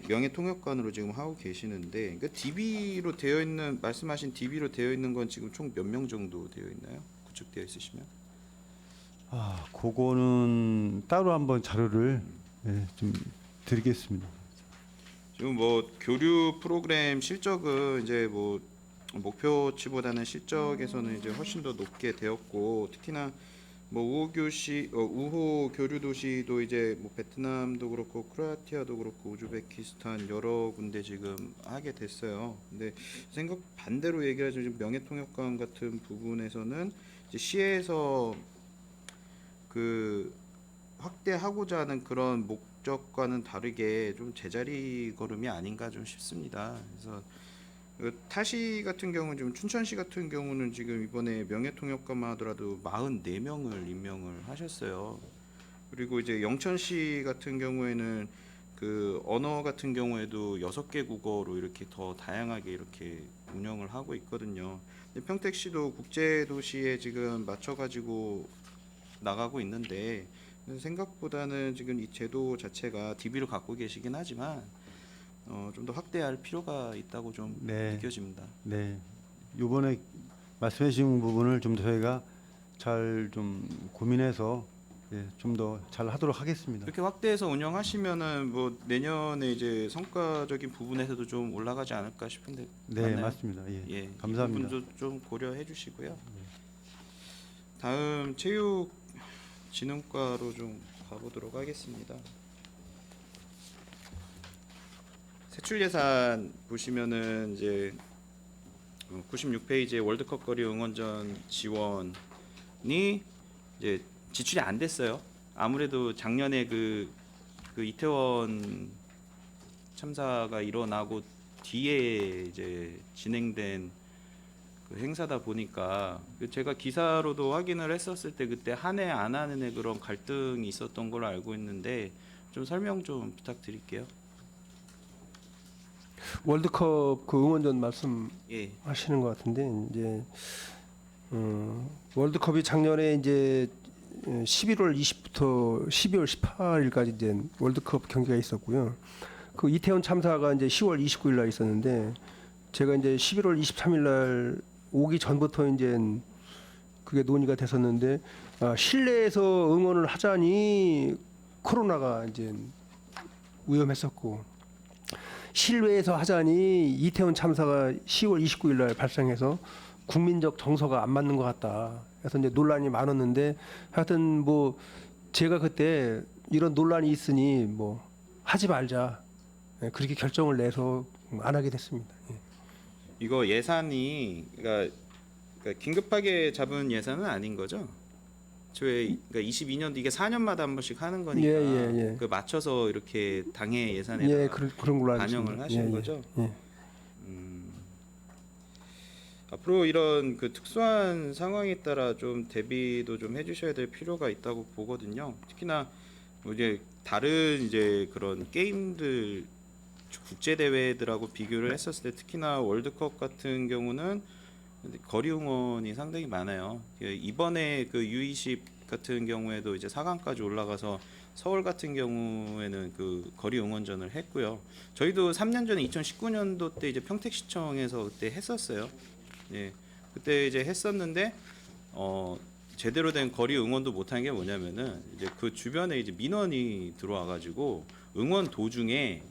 명예통역관으로 지금 하고 계시는데, 그러니까 DB로 되어 있는 말씀하신 DB로 되어 있는 건 지금 총 몇 명 정도 되어 있나요? 구축되어 있으시면? 아, 그거는 따로 한번 자료를 좀 드리겠습니다. 지금 뭐 교류 프로그램 실적은 이제 뭐 목표치보다는 실적에서는 이제 훨씬 더 높게 되었고, 특히나 뭐 우호 교류 도시도 이제 뭐 베트남도 그렇고 크로아티아도 그렇고 우즈베키스탄 여러 군데 지금 하게 됐어요. 근데 생각 반대로 얘기하자면 지금 명예통역관 같은 부분에서는 이제 시에서 그 확대하고자 하는 그런 목적과는 다르게 좀 제자리 걸음이 아닌가 좀 싶습니다. 그래서 그 타시 같은 경우는 지금 춘천시 같은 경우는 지금 이번에 명예통역관만 하더라도 44명을 임명을 하셨어요. 그리고 이제 영천시 같은 경우에는 그 언어 같은 경우에도 6개 국어로 이렇게 더 다양하게 이렇게 운영을 하고 있거든요. 근데 평택시도 국제도시에 지금 맞춰가지고 나가고 있는데, 생각보다는 지금 이 제도 자체가 DB를 갖고 계시긴 하지만 좀 더 확대할 필요가 있다고 좀 네. 느껴집니다. 네. 이번에 말씀해 주신 부분을 좀 저희가 잘 좀 고민해서 좀 더 잘 하도록 하겠습니다. 그렇게 확대해서 운영하시면은 뭐 내년에 이제 성과적인 부분에서도 좀 올라가지 않을까 싶은데. 네, 맞나요? 맞습니다. 예. 예, 감사합니다. 이 부분도 좀 고려해 주시고요. 다음 체육진흥과로 좀 가보도록 하겠습니다. 세출 예산 보시면은 이제 96페이지에 월드컵 거리 응원전 지원이 이제 지출이 안 됐어요. 아무래도 작년에 그 이태원 참사가 일어나고 뒤에 이제 진행된 그 행사다 보니까 제가 기사로도 확인을 했었을 때 그때 한 해 안 하는 해 그런 갈등이 있었던 걸로 알고 있는데 좀 설명 좀 부탁드릴게요. 월드컵 그 응원전 말씀하시는 예. 것 같은데 이제 월드컵이 작년에 이제 11월 20부터 12월 18일까지 된 월드컵 경기가 있었고요. 그 이태원 참사가 이제 10월 29일 날 있었는데 제가 이제 11월 23일 날 오기 전부터 이제 그게 논의가 됐었는데 실내에서 응원을 하자니 코로나가 이제 위험했었고 실외에서 하자니 이태원 참사가 10월 29일 날 발생해서 국민적 정서가 안 맞는 것 같다. 그래서 이제 논란이 많았는데 하여튼 뭐 제가 그때 이런 논란이 있으니 뭐 하지 말자. 그렇게 결정을 내서 안 하게 됐습니다. 예. 이거 예산이 그러니까 긴급하게 잡은 예산은 아닌 거죠? 저희 그러니까 22년도 이게 4년마다 한 번씩 하는 거니까 예. 그 맞춰서 이렇게 당해 예산에 예, 그런 걸로 알고 반영을 있습니다. 하신 예, 거죠? 예. 앞으로 이런 그 특수한 상황에 따라 좀 대비도 좀 해주셔야 될 필요가 있다고 보거든요. 특히나 뭐 이제 다른 이제 그런 게임들 국제 대회들하고 비교를 했었을 때 특히나 월드컵 같은 경우는 거리 응원이 상당히 많아요. 이번에 그 U20 같은 경우에도 이제 4강까지 올라가서 서울 같은 경우에는 그 거리 응원전을 했고요. 저희도 3년 전에 2019년도 때 이제 평택시청에서 그때 했었어요. 예, 그때 이제 했었는데 제대로 된 거리 응원도 못한 게 뭐냐면은 이제 그 주변에 이제 민원이 들어와가지고 응원 도중에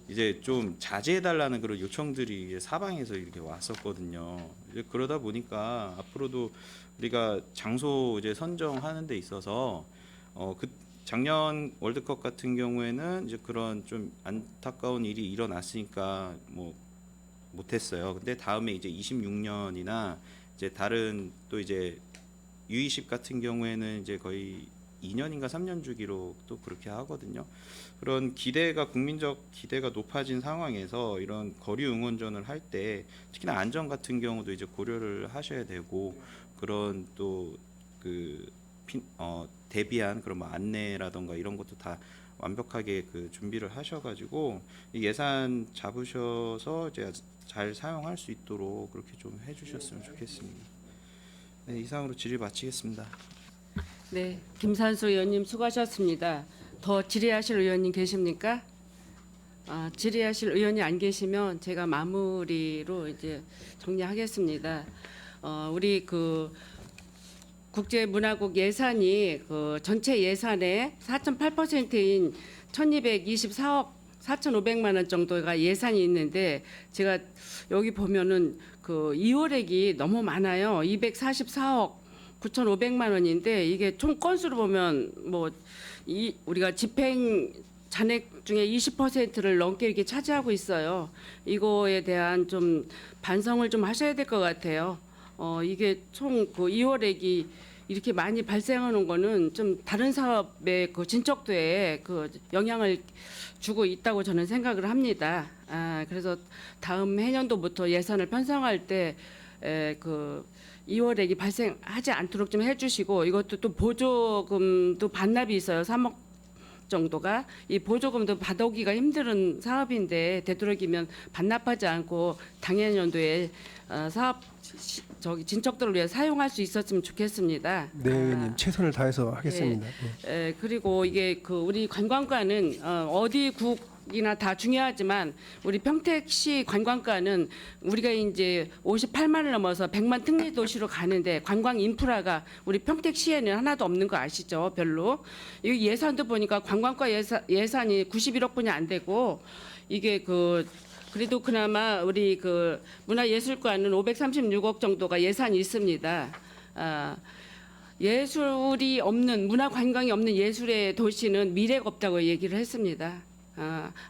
이제 좀 자제해달라는 그런 요청들이 이제 사방에서 이렇게 왔었거든요. 이제 그러다 보니까 앞으로도 우리가 장소 이제 선정하는 데 있어서 그 작년 월드컵 같은 경우에는 이제 그런 좀 안타까운 일이 일어났으니까 뭐 못했어요. 근데 다음에 이제 26년이나 이제 다른 또 이제 U20 같은 경우에는 이제 거의 2년인가 3년 주기로 또 그렇게 하거든요. 그런 기대가 국민적 기대가 높아진 상황에서 이런 거리 응원전을 할 때 특히나 안전 같은 경우도 이제 고려를 하셔야 되고 그런 또 그 대비한 그런 뭐 안내라던가 이런 것도 다 완벽하게 그 준비를 하셔가지고 이 예산 잡으셔서 이제 잘 사용할 수 있도록 그렇게 좀 해주셨으면 좋겠습니다. 네, 이상으로 질의 마치겠습니다. 네, 김산수 의원님 수고하셨습니다. 더 질의하실 의원님 계십니까? 질의하실 의원이 안 계시면 제가 마무리로 이제 정리하겠습니다. 우리 그 국제문화국 예산이 그 전체 예산의 4.8%인 1,224억 4,500만 원 정도가 예산이 있는데 제가 여기 보면은 그 2월액이 너무 많아요. 244억 9,500만 원인데 이게 총 건수로 보면 뭐 우리가 집행 잔액 중에 20%를 넘게 이렇게 차지하고 있어요. 이거에 대한 좀 반성을 좀 하셔야 될 것 같아요. 이게 총 그 2월액이 이렇게 많이 발생하는 거는 좀 다른 사업의 그 진척도에 그 영향을 주고 있다고 저는 생각을 합니다. 그래서 다음 해년도부터 예산을 편성할 때 그 2월액이 발생하지 않도록 좀 해주시고 이것도 또 보조금도 반납이 있어요. 3억 정도가 이 보조금도 받아오기가 힘든 사업인데 되도록이면 반납하지 않고 당해 연도에 사업 진척도를 위해 사용할 수 있었으면 좋겠습니다. 네, 의원님 최선을 다해서 하겠습니다. 그리고 이게 그 우리 관광과는 어디 국이나 다 중요하지만 우리 평택시 관광과는 우리가 이제 58만을 넘어서 100만 특례 도시로 가는데 관광 인프라가 우리 평택시에는 하나도 없는 거 아시죠? 별로. 이 예산도 보니까 관광과 예산이 91억 분이 안 되고 이게 그래도 그나마 우리 그 문화예술과는 536억 정도가 예산이 있습니다. 예술이 없는 문화관광이 없는 예술의 도시는 미래가 없다고 얘기를 했습니다.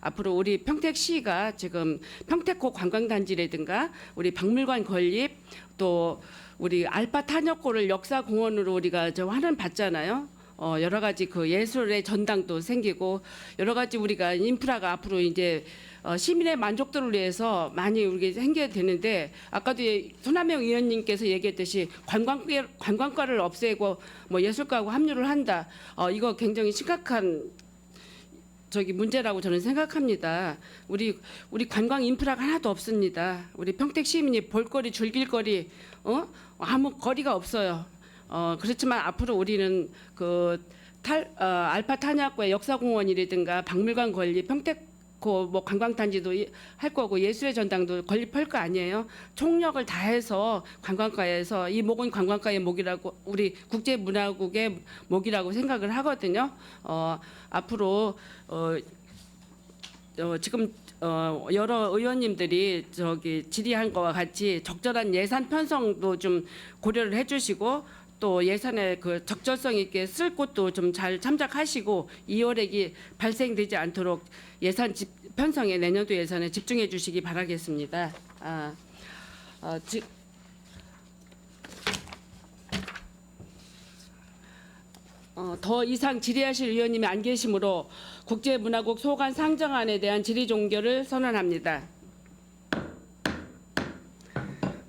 앞으로 우리 평택시가 지금 평택호 관광단지라든가 우리 박물관 건립 또 우리 알파 탄협고를 역사공원으로 우리가 저 환원 받잖아요. 여러 가지 그 예술의 전당도 생기고 여러 가지 우리가 인프라가 앞으로 이제 시민의 만족도를 위해서 많이 우리가 생겨야 되는데 아까도 손하명 의원님께서 얘기했듯이 관광과를 없애고 뭐 예술과하고 합류를 한다. 이거 굉장히 심각한 문제라고 저는 생각합니다. 우리 관광 인프라가 하나도 없습니다. 우리 평택 시민이 볼거리 즐길거리 아무 거리가 없어요. 그렇지만 앞으로 우리는 알파 탄약과 역사공원이라든가 박물관 건립, 평택호 뭐 관광단지도 할 거고 예술의 전당도 건립할 거 아니에요. 총력을 다해서 관광과에서 이 목은 관광과의 목이라고 우리 국제문화국의 목이라고 생각을 하거든요. 앞으로 지금 여러 의원님들이 질의한 것과 같이 적절한 예산 편성도 좀 고려를 해주시고 또 예산의 그 적절성 있게 쓸 곳도 좀 잘 참작하시고 2월액이 발생되지 않도록 예산 편성에 내년도 예산에 집중해 주시기 바라겠습니다. 더 이상 질의하실 의원님이 안 계시므로 국제문화국 소관 상정안에 대한 질의 종결을 선언합니다.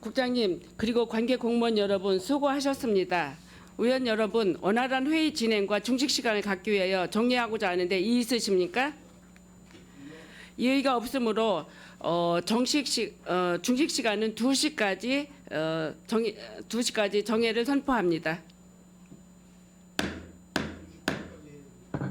국장님 그리고 관계 공무원 여러분 수고하셨습니다. 의원 여러분 원활한 회의 진행과 중식 시간을 갖기 위하여 정리하고자 하는데 이의 있으십니까? 이의가 없으므로 중식 시간은 2시까지 2시까지 정회를 선포합니다.